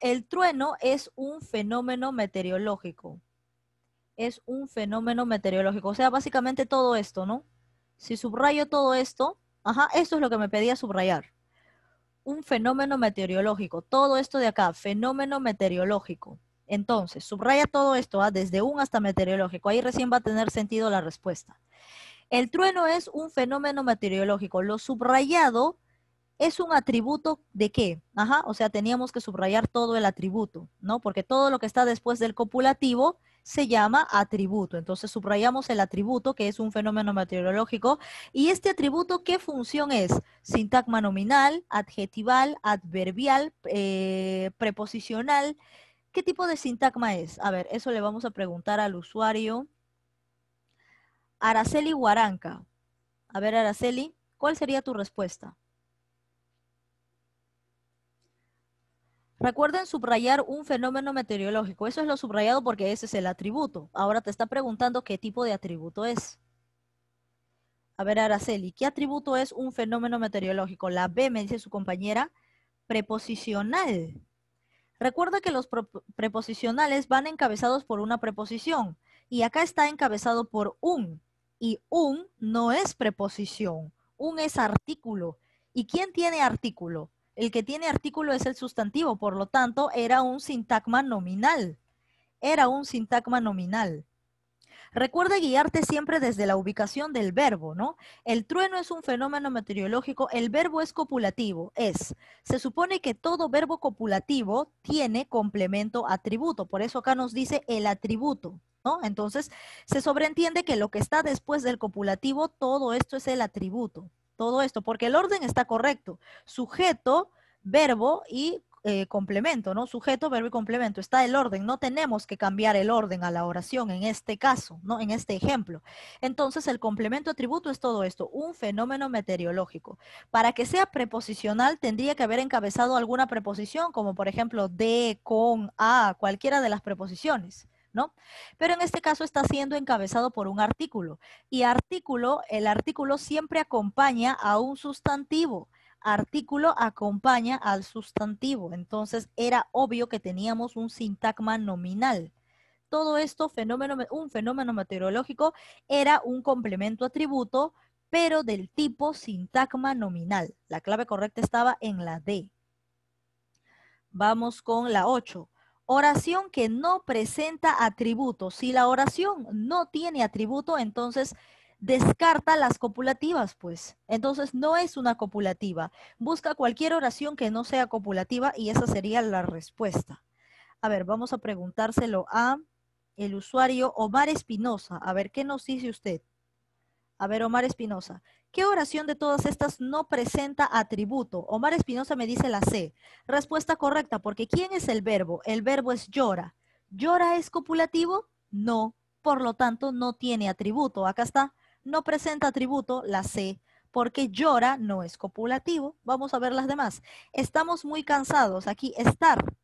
el trueno es un fenómeno meteorológico. Es un fenómeno meteorológico. O sea, básicamente todo esto, ¿no? Si subrayo todo esto, ajá, esto es lo que me pedía subrayar. Un fenómeno meteorológico. Todo esto de acá, fenómeno meteorológico. Entonces, subraya todo esto, ¿ah? Desde un hasta meteorológico. Ahí recién va a tener sentido la respuesta. El trueno es un fenómeno meteorológico. Lo subrayado es un atributo de qué? Ajá, o sea, teníamos que subrayar todo el atributo, ¿no? Porque todo lo que está después del copulativo se llama atributo. Entonces subrayamos el atributo, que es un fenómeno meteorológico. ¿Y este atributo qué función es? Sintagma nominal, adjetival, adverbial, preposicional. ¿Qué tipo de sintagma es? A ver, eso le vamos a preguntar al usuario. Araceli Huaranca. A ver, Araceli, ¿cuál sería tu respuesta? Recuerden subrayar un fenómeno meteorológico. Eso es lo subrayado porque ese es el atributo. Ahora te está preguntando qué tipo de atributo es. A ver, Araceli, ¿qué atributo es un fenómeno meteorológico? La B, me dice su compañera, preposicional. Recuerda que los preposicionales van encabezados por una preposición. Y acá está encabezado por un. Y un no es preposición. Un es artículo. ¿Y quién tiene artículo? El que tiene artículo es el sustantivo, por lo tanto, era un sintagma nominal. Era un sintagma nominal. Recuerda guiarte siempre desde la ubicación del verbo, ¿no? El trueno es un fenómeno meteorológico, el verbo es copulativo, es. Se supone que todo verbo copulativo tiene complemento atributo, por eso acá nos dice el atributo, ¿no? Entonces, se sobreentiende que lo que está después del copulativo, todo esto es el atributo. Todo esto, porque el orden está correcto. Sujeto, verbo y complemento, ¿no? Sujeto, verbo y complemento. Está el orden. No tenemos que cambiar el orden a la oración en este caso, ¿no? En este ejemplo. Entonces, el complemento atributo es todo esto, un fenómeno meteorológico. Para que sea preposicional, tendría que haber encabezado alguna preposición, como por ejemplo de, con, a, cualquiera de las preposiciones, ¿no? Pero en este caso está siendo encabezado por un artículo. Y artículo, el artículo siempre acompaña a un sustantivo. Artículo acompaña al sustantivo. Entonces era obvio que teníamos un sintagma nominal. todo esto, un fenómeno meteorológico, era un complemento atributo, pero del tipo sintagma nominal. La clave correcta estaba en la D. Vamos con la 8. Oración que no presenta atributo. Si la oración no tiene atributo, entonces descarta las copulativas, pues. Entonces no es una copulativa. Busca cualquier oración que no sea copulativa y esa sería la respuesta. A ver, vamos a preguntárselo a el usuario Omar Espinosa. A ver, ¿qué nos dice usted? A ver, Omar Espinosa, ¿qué oración de todas estas no presenta atributo? Omar Espinosa me dice la C. Respuesta correcta, porque ¿quién es el verbo? El verbo es llora. ¿Llora es copulativo? No, por lo tanto no tiene atributo. Acá está, no presenta atributo, la C, porque llora no es copulativo. Vamos a ver las demás. Estamos muy cansados. Aquí, estar.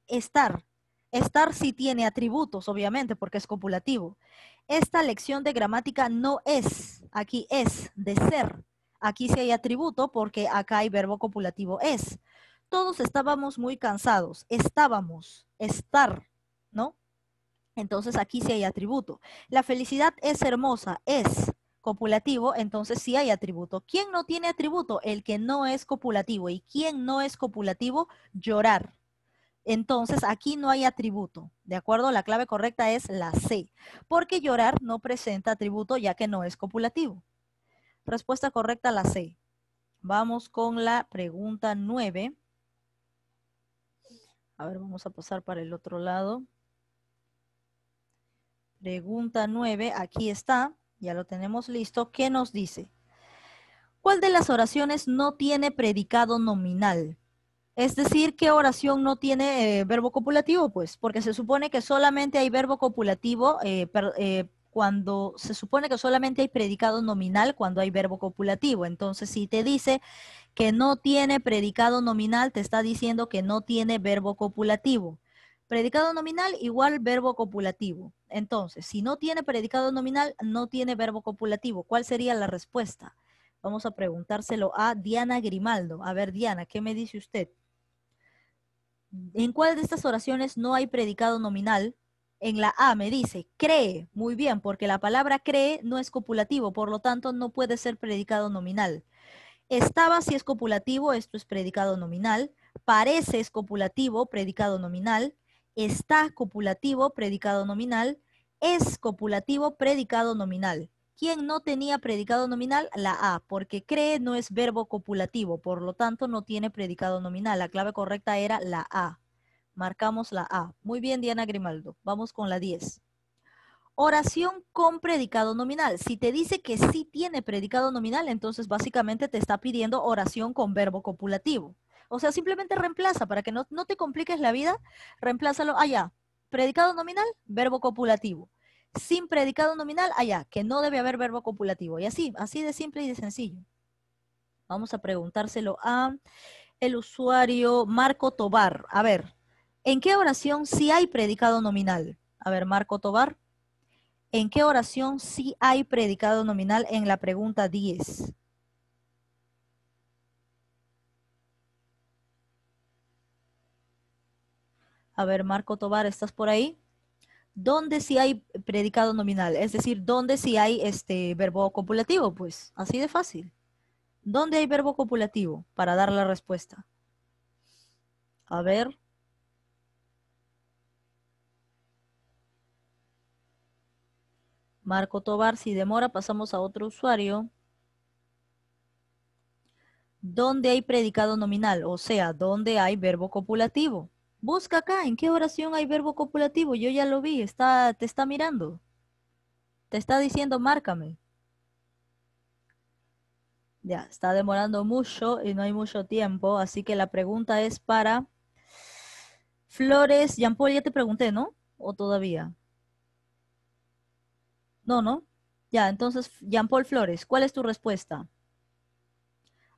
Estar sí tiene atributos, obviamente, porque es copulativo. Esta lección de gramática no es, aquí es, de ser. Aquí sí hay atributo porque acá hay verbo copulativo es. Todos estábamos muy cansados. Estábamos, estar, ¿no? Entonces aquí sí hay atributo. La felicidad es hermosa, es copulativo, entonces sí hay atributo. ¿Quién no tiene atributo? El que no es copulativo. ¿Y quién no es copulativo? Llorar. Entonces, aquí no hay atributo, ¿de acuerdo? La clave correcta es la C, porque llorar no presenta atributo ya que no es copulativo. Respuesta correcta, la C. Vamos con la pregunta 9. A ver, vamos a pasar para el otro lado. Pregunta 9, aquí está, ya lo tenemos listo. ¿Qué nos dice? ¿Cuál de las oraciones no tiene predicado nominal? Es decir, ¿qué oración no tiene verbo copulativo? Pues porque se supone que solamente hay verbo copulativo cuando se supone que solamente hay predicado nominal cuando hay verbo copulativo. Entonces, si te dice que no tiene predicado nominal, te está diciendo que no tiene verbo copulativo. Predicado nominal igual verbo copulativo. Entonces, si no tiene predicado nominal, no tiene verbo copulativo. ¿Cuál sería la respuesta? Vamos a preguntárselo a Diana Grimaldo. A ver, Diana, ¿qué me dice usted? ¿En cuál de estas oraciones no hay predicado nominal? En la A me dice, cree. Muy bien, porque la palabra cree no es copulativo, por lo tanto no puede ser predicado nominal. Estaba si es copulativo, esto es predicado nominal. Parece es copulativo, predicado nominal. Está copulativo, predicado nominal. Es copulativo, predicado nominal. ¿Quién no tenía predicado nominal? La A, porque cree no es verbo copulativo, por lo tanto no tiene predicado nominal. La clave correcta era la A. Marcamos la A. Muy bien, Diana Grimaldo. Vamos con la 10. Oración con predicado nominal. Si te dice que sí tiene predicado nominal, entonces básicamente te está pidiendo oración con verbo copulativo. O sea, simplemente reemplaza para que no te compliques la vida, reemplázalo allá. Predicado nominal, verbo copulativo. Sin predicado nominal, allá, que no debe haber verbo copulativo. Y así de simple y de sencillo. Vamos a preguntárselo a el usuario Marco Tobar. A ver, ¿en qué oración sí hay predicado nominal? A ver, Marco Tobar. ¿En qué oración sí hay predicado nominal en la pregunta 10? A ver, Marco Tobar, ¿estás por ahí? ¿Dónde sí hay predicado nominal? Es decir, ¿dónde sí hay verbo copulativo? Pues así de fácil. ¿Dónde hay verbo copulativo? Para dar la respuesta. A ver. Marco Tobar, si demora, pasamos a otro usuario. ¿Dónde hay predicado nominal? O sea, ¿dónde hay verbo copulativo? Busca acá, ¿en qué oración hay verbo copulativo? Yo ya lo vi, te está mirando. Te está diciendo, márcame. Ya, está demorando mucho y no hay mucho tiempo, así que la pregunta es para Flores. Jean Paul, ya te pregunté, ¿no? ¿O todavía? No, ¿no? Ya, entonces, Jean Paul Flores, ¿cuál es tu respuesta?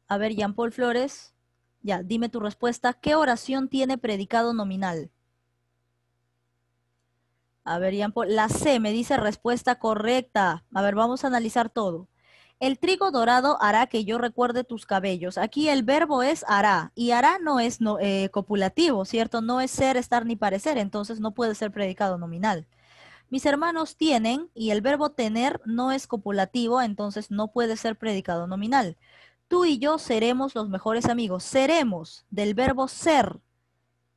A ver, Jean Paul Flores, ya, dime tu respuesta. ¿Qué oración tiene predicado nominal? A ver, Jean Paul, la C me dice respuesta correcta. A ver, vamos a analizar todo. El trigo dorado hará que yo recuerde tus cabellos. Aquí el verbo es hará y hará no es copulativo, ¿cierto? No es ser, estar ni parecer, entonces no puede ser predicado nominal. Mis hermanos tienen, y el verbo tener no es copulativo, entonces no puede ser predicado nominal. Tú y yo seremos los mejores amigos. Seremos, del verbo ser.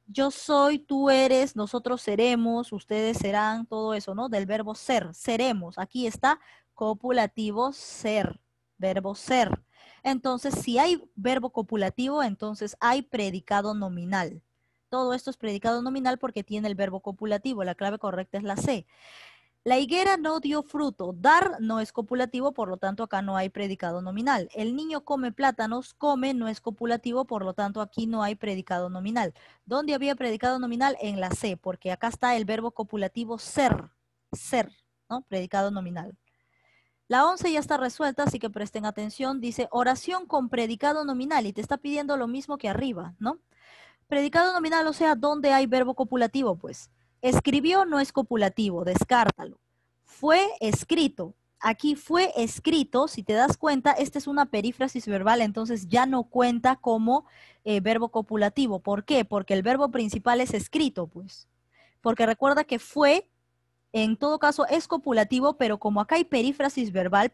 Yo soy, tú eres, nosotros seremos, ustedes serán, todo eso, ¿no? Del verbo ser, seremos. Aquí está copulativo ser, verbo ser. Entonces, si hay verbo copulativo, entonces hay predicado nominal. Todo esto es predicado nominal porque tiene el verbo copulativo. La clave correcta es la C. La higuera no dio fruto. Dar no es copulativo, por lo tanto acá no hay predicado nominal. El niño come plátanos, come no es copulativo, por lo tanto aquí no hay predicado nominal. ¿Dónde había predicado nominal? En la C, porque acá está el verbo copulativo ser, ser, ¿no? Predicado nominal. La 11 ya está resuelta, así que presten atención. Dice oración con predicado nominal y te está pidiendo lo mismo que arriba, ¿no? Predicado nominal, o sea, ¿dónde hay verbo copulativo? Pues escribió no es copulativo, descártalo. Fue escrito. Aquí fue escrito, si te das cuenta, esta es una perífrasis verbal, entonces ya no cuenta como verbo copulativo. ¿Por qué? Porque el verbo principal es escrito, pues. Porque recuerda que fue, en todo caso, es copulativo, pero como acá hay perífrasis verbal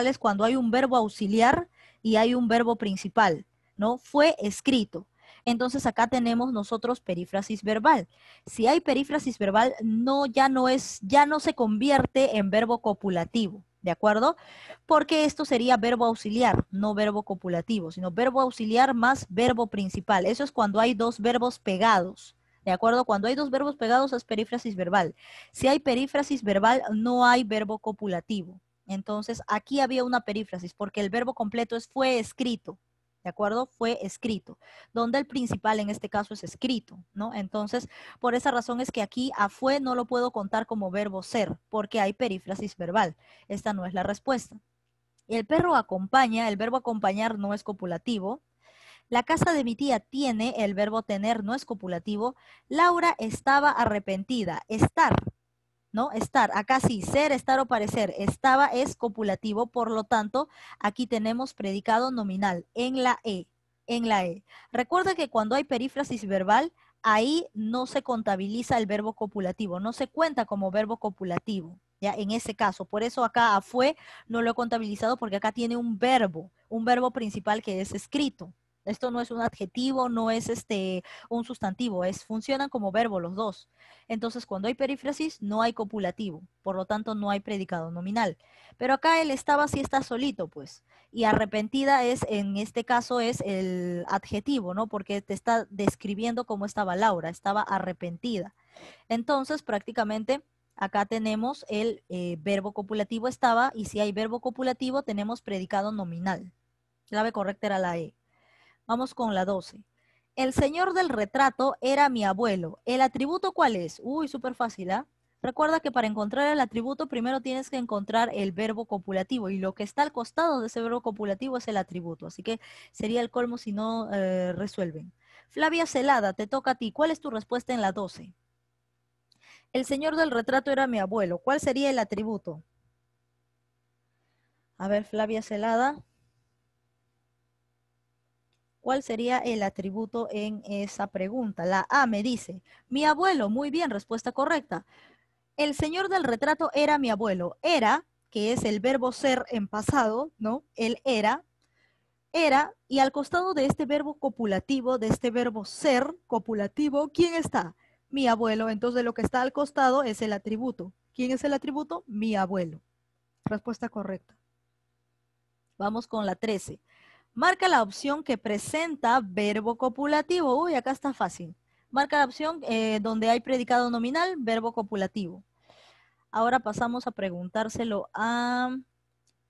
es cuando hay un verbo auxiliar y hay un verbo principal, ¿no? Fue escrito. Entonces acá tenemos nosotros perífrasis verbal. Si hay perífrasis verbal, no, ya no se convierte en verbo copulativo, ¿de acuerdo? Porque esto sería verbo auxiliar, no verbo copulativo, sino verbo auxiliar más verbo principal. Eso es cuando hay dos verbos pegados. ¿De acuerdo? Cuando hay dos verbos pegados es perífrasis verbal. Si hay perífrasis verbal, no hay verbo copulativo. Entonces, aquí había una perífrasis porque el verbo completo es fue escrito. ¿De acuerdo? Fue escrito. Donde el principal en este caso es escrito, ¿no? Entonces, por esa razón es que aquí a fue no lo puedo contar como verbo ser porque hay perífrasis verbal. Esta no es la respuesta. El perro acompaña, el verbo acompañar no es copulativo. La casa de mi tía tiene, el verbo tener no es copulativo. Laura estaba arrepentida. Estar, ¿no? Estar. Acá sí, ser, estar o parecer. Estaba es copulativo, por lo tanto, aquí tenemos predicado nominal en la E. En la E. Recuerda que cuando hay perífrasis verbal, ahí no se contabiliza el verbo copulativo, no se cuenta como verbo copulativo. Ya, en ese caso, por eso acá a fue no lo he contabilizado porque acá tiene un verbo principal que es escrito. Esto no es un adjetivo, no es un sustantivo, funcionan como verbo los dos. Entonces, cuando hay perífrasis, no hay copulativo, por lo tanto, no hay predicado nominal. Pero acá él estaba si está solito, pues. Y arrepentida en este caso, es el adjetivo, ¿no? Porque te está describiendo cómo estaba Laura, estaba arrepentida. Entonces, prácticamente, acá tenemos el verbo copulativo estaba, y si hay verbo copulativo, tenemos predicado nominal. Clave correcta era la E. Vamos con la 12. El señor del retrato era mi abuelo. ¿El atributo cuál es? Uy, súper fácil, ¿ah? Recuerda que para encontrar el atributo primero tienes que encontrar el verbo copulativo y lo que está al costado de ese verbo copulativo es el atributo. Así que sería el colmo si no resuelven. Flavia Celada, te toca a ti. ¿Cuál es tu respuesta en la 12? El señor del retrato era mi abuelo. ¿Cuál sería el atributo? A ver, Flavia Celada. ¿Cuál sería el atributo en esa pregunta? La A me dice, mi abuelo, muy bien, respuesta correcta. El señor del retrato era mi abuelo. Era, que es el verbo ser en pasado, ¿no? Él era, y al costado de este verbo copulativo, de este verbo ser copulativo, ¿quién está? Mi abuelo. Entonces lo que está al costado es el atributo. ¿Quién es el atributo? Mi abuelo. Respuesta correcta. Vamos con la 13. Marca la opción que presenta verbo copulativo. Uy, acá está fácil. Marca la opción donde hay predicado nominal, verbo copulativo. Ahora pasamos a preguntárselo a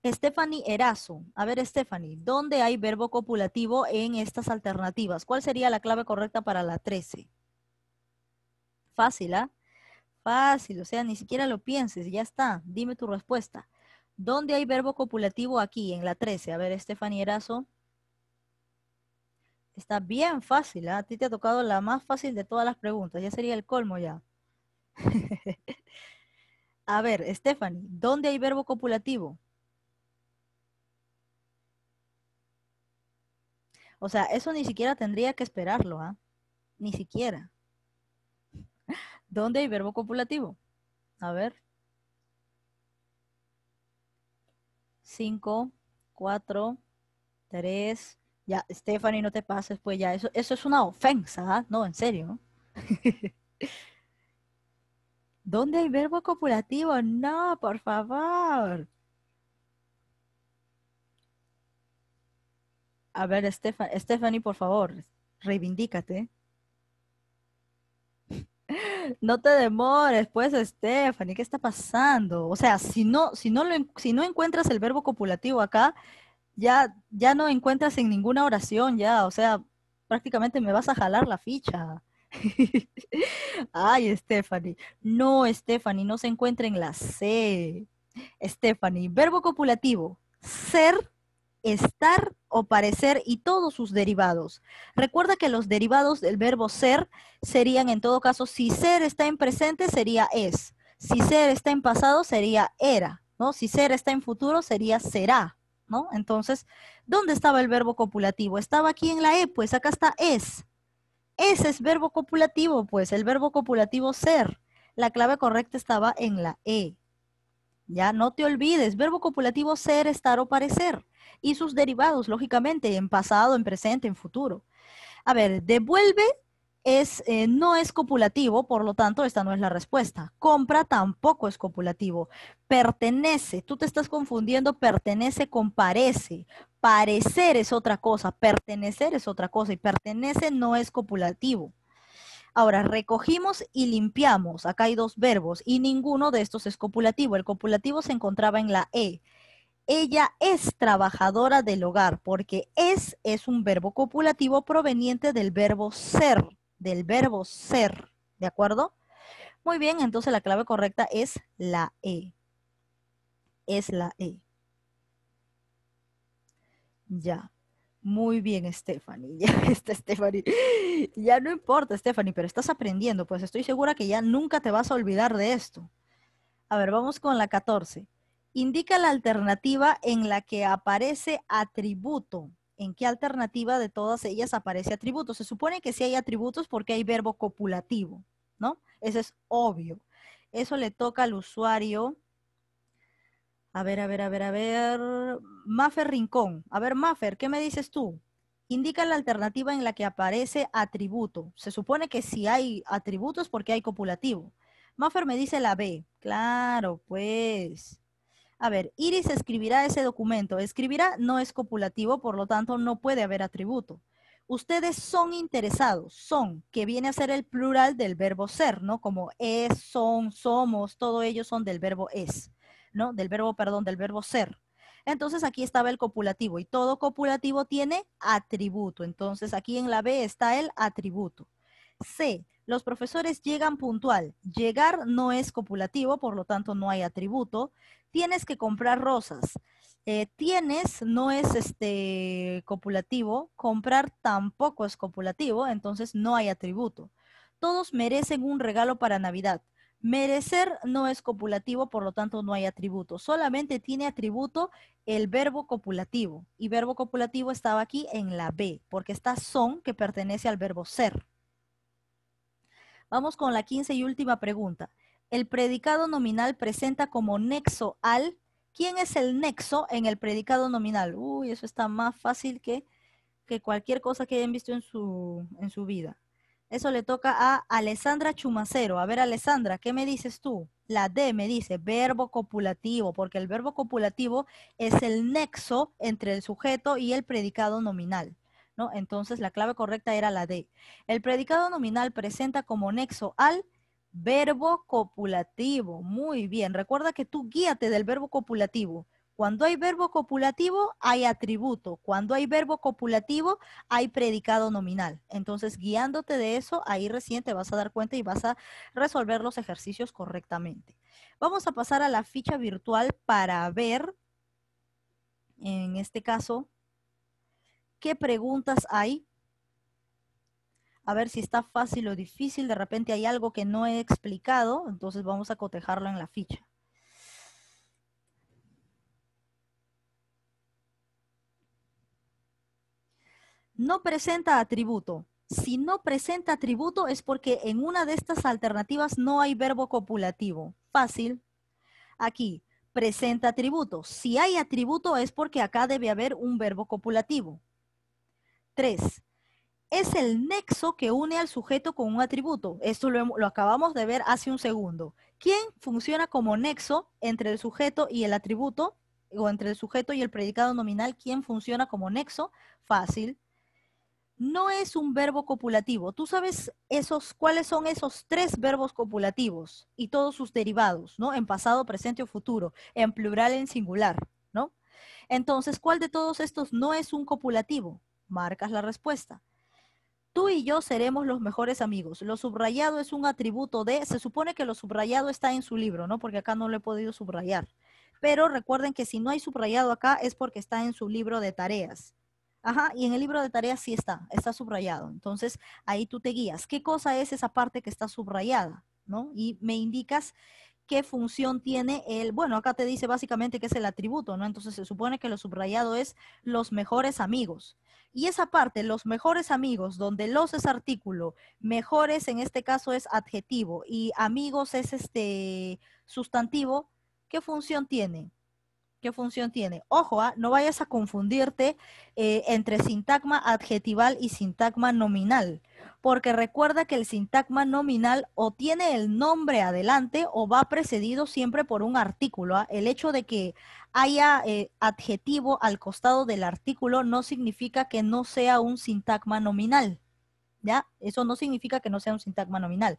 Stephanie Erazo. A ver, Stephanie, ¿dónde hay verbo copulativo en estas alternativas? ¿Cuál sería la clave correcta para la 13? Fácil, ¿ah? Fácil, o sea, ni siquiera lo pienses, ya está. Dime tu respuesta. ¿Dónde hay verbo copulativo aquí, en la 13? A ver, Stephanie Erazo. Está bien fácil, ¿ah? A ti te ha tocado la más fácil de todas las preguntas. Ya sería el colmo ya. A ver, Stephanie, ¿dónde hay verbo copulativo? O sea, eso ni siquiera tendría que esperarlo, ¿ah? Ni siquiera. ¿Dónde hay verbo copulativo? A ver. 5, 4, 3. Ya, Stephanie, no te pases, pues ya, eso es una ofensa, ¿ah? No, en serio. ¿Dónde hay verbo copulativo? No, por favor. A ver, Stephanie, por favor, reivindícate. No te demores, pues, Stephanie, ¿qué está pasando? O sea, si no encuentras el verbo copulativo acá, ya no encuentras en ninguna oración, ya, o sea, prácticamente me vas a jalar la ficha. Ay, Stephanie. No, Stephanie, no se encuentra en la C. Stephanie, verbo copulativo. Ser, estar o parecer y todos sus derivados. Recuerda que los derivados del verbo ser serían en todo caso, si ser está en presente sería es. Si ser está en pasado sería era, ¿no? Si ser está en futuro sería será, ¿no? Entonces, ¿dónde estaba el verbo copulativo? Estaba aquí en la E, pues acá está es. Ese es verbo copulativo, pues el verbo copulativo ser. La clave correcta estaba en la E. Ya no te olvides, verbo copulativo ser, estar o parecer. Y sus derivados, lógicamente, en pasado, en presente, en futuro. A ver, devuelve no es copulativo, por lo tanto, esta no es la respuesta. Compra tampoco es copulativo. Pertenece, tú te estás confundiendo pertenece con parece. Parecer es otra cosa, pertenecer es otra cosa y pertenece no es copulativo. Ahora, recogimos y limpiamos. Acá hay dos verbos y ninguno de estos es copulativo. El copulativo se encontraba en la E. Ella es trabajadora del hogar porque es un verbo copulativo proveniente del verbo ser, ¿de acuerdo? Muy bien, entonces la clave correcta es la E. Es la E. Ya. Muy bien, Stephanie. Ya está, Stephanie. Ya no importa, Stephanie, pero estás aprendiendo, pues estoy segura que ya nunca te vas a olvidar de esto. A ver, vamos con la 14. Indica la alternativa en la que aparece atributo. ¿En qué alternativa de todas ellas aparece atributo? Se supone que sí hay atributos porque hay verbo copulativo, ¿no? Eso es obvio. Eso le toca al usuario. A ver, a ver, a ver, a ver. Maffer Rincón. A ver, Maffer, ¿qué me dices tú? Indica la alternativa en la que aparece atributo. Se supone que si hay atributos porque hay copulativo. Maffer me dice la B. Claro, pues. A ver, Iris escribirá ese documento. Escribirá no es copulativo, por lo tanto no puede haber atributo. Ustedes son interesados, son, que viene a ser el plural del verbo ser, ¿no? Como es, son, somos, todo ello son del verbo es, ¿no? Del verbo ser. Entonces aquí estaba el copulativo y todo copulativo tiene atributo. Entonces aquí en la B está el atributo. C, los profesores llegan puntual. Llegar no es copulativo, por lo tanto no hay atributo. Tienes que comprar rosas. Tienes no es copulativo, comprar tampoco es copulativo, entonces no hay atributo. Todos merecen un regalo para Navidad. Merecer no es copulativo, por lo tanto no hay atributo. Solamente tiene atributo el verbo copulativo. Y verbo copulativo estaba aquí en la B, porque está son, que pertenece al verbo ser. Vamos con la 15 y última pregunta. El predicado nominal presenta como nexo al. ¿Quién es el nexo en el predicado nominal? Uy, eso está más fácil que cualquier cosa que hayan visto en su vida. Eso le toca a Alessandra Chumacero. A ver, Alessandra, ¿qué me dices tú? La D me dice verbo copulativo, porque el verbo copulativo es el nexo entre el sujeto y el predicado nominal, ¿no? Entonces la clave correcta era la D. El predicado nominal presenta como nexo al verbo copulativo. Muy bien. Recuerda que tú guíate del verbo copulativo. Cuando hay verbo copulativo, hay atributo. Cuando hay verbo copulativo, hay predicado nominal. Entonces, guiándote de eso, ahí recién te vas a dar cuenta y vas a resolver los ejercicios correctamente. Vamos a pasar a la ficha virtual para ver, en este caso, qué preguntas hay. A ver si está fácil o difícil. De repente hay algo que no he explicado, entonces vamos a cotejarlo en la ficha. No presenta atributo. Si no presenta atributo es porque en una de estas alternativas no hay verbo copulativo. fácil. Aquí, presenta atributo. Si hay atributo es porque acá debe haber un verbo copulativo. 3. Es el nexo que une al sujeto con un atributo. Esto lo acabamos de ver hace un segundo. ¿Quién funciona como nexo entre el sujeto y el atributo? O entre el sujeto y el predicado nominal. ¿Quién funciona como nexo? Fácil. No es un verbo copulativo. ¿Tú sabes cuáles son esos 3 verbos copulativos y todos sus derivados, ¿no? En pasado, presente o futuro, en plural, en singular, ¿no? Entonces, ¿cuál de todos estos no es un copulativo? Marcas la respuesta. Tú y yo seremos los mejores amigos. Lo subrayado es un atributo de, se supone que lo subrayado está en su libro, ¿no? Porque acá no lo he podido subrayar. Pero recuerden que si no hay subrayado acá es porque está en su libro de tareas. Ajá, y en el libro de tareas sí está subrayado. Entonces, ahí tú te guías. ¿Qué cosa es esa parte que está subrayada? ¿No? Y me indicas qué función tiene bueno, acá te dice básicamente que es el atributo, ¿no? Entonces se supone que lo subrayado es los mejores amigos. Y esa parte, los mejores amigos, donde los es artículo, mejores en este caso es adjetivo y amigos es sustantivo, ¿qué función tiene? ¿Qué función tiene? Ojo, no vayas a confundirte entre sintagma adjetival y sintagma nominal, porque recuerda que el sintagma nominal o tiene el nombre adelante o va precedido siempre por un artículo. El hecho de que haya adjetivo al costado del artículo no significa que no sea un sintagma nominal. ¿Ya? Eso no significa que no sea un sintagma nominal.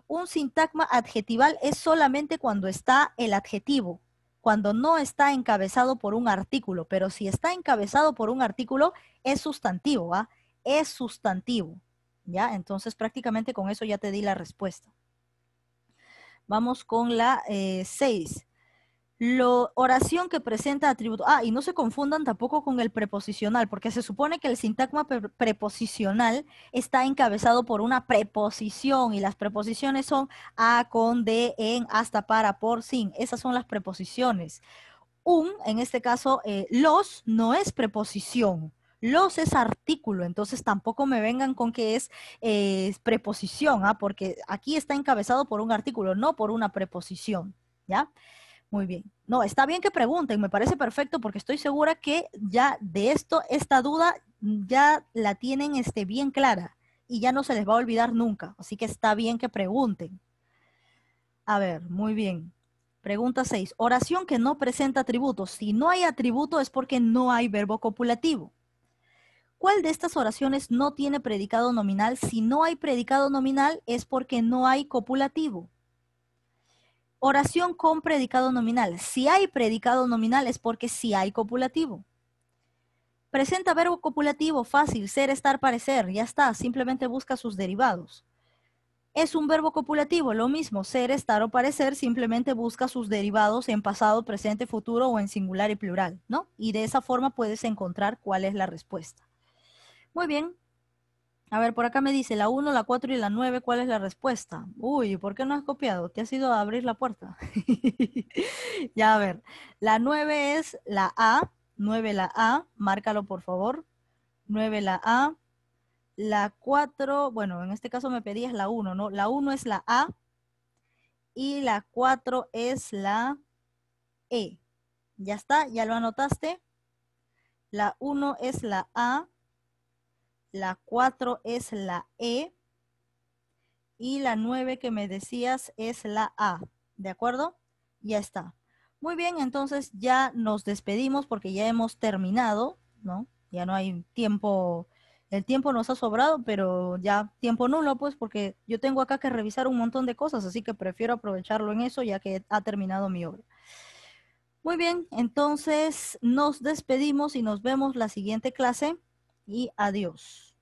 Un sintagma adjetival es solamente cuando está el adjetivo, cuando no está encabezado por un artículo, pero si está encabezado por un artículo, es sustantivo, ¿va? Es sustantivo, ¿ya? Entonces prácticamente con eso ya te di la respuesta. Vamos con la 6. Oración que presenta atributo. Y no se confundan tampoco con el preposicional, porque se supone que el sintagma preposicional está encabezado por una preposición y las preposiciones son a, con, de, en, hasta, para, por, sin. Esas son las preposiciones. En este caso, los no es preposición. Los es artículo, entonces tampoco me vengan con que es preposición, porque aquí está encabezado por un artículo, no por una preposición, ¿ya? Muy bien. No, está bien que pregunten, me parece perfecto porque estoy segura que ya de esta duda ya la tienen bien clara y ya no se les va a olvidar nunca. Así que está bien que pregunten. A ver, muy bien. Pregunta 6. Oración que no presenta atributos. Si no hay atributo es porque no hay verbo copulativo. ¿Cuál de estas oraciones no tiene predicado nominal? Si no hay predicado nominal es porque no hay copulativo. Oración con predicado nominal. Si hay predicado nominal es porque sí hay copulativo. Presenta verbo copulativo fácil, ser, estar, parecer. Ya está, simplemente busca sus derivados. Es un verbo copulativo, lo mismo, ser, estar o parecer, simplemente busca sus derivados en pasado, presente, futuro o en singular y plural, ¿no? Y de esa forma puedes encontrar cuál es la respuesta. Muy bien. A ver, por acá me dice la 1, la 4 y la 9, ¿cuál es la respuesta? Uy, ¿por qué no has copiado? ¿Te has ido a abrir la puerta? Ya, a ver. La 9 es la A. 9 la A. Márcalo, por favor. 9 la A. La 4, bueno, en este caso me pedías la 1, ¿no? La 1 es la A. Y la 4 es la E. ¿Ya está? ¿Ya lo anotaste? La 1 es la A. La 4 es la E. Y la 9 que me decías es la A. ¿De acuerdo? Ya está. Muy bien, entonces ya nos despedimos porque ya hemos terminado, ¿no? Ya no hay tiempo, el tiempo nos ha sobrado, pero ya tiempo nulo, pues, porque yo tengo acá que revisar un montón de cosas, así que prefiero aprovecharlo en eso ya que ha terminado mi obra. Muy bien, entonces nos despedimos y nos vemos la siguiente clase y adiós.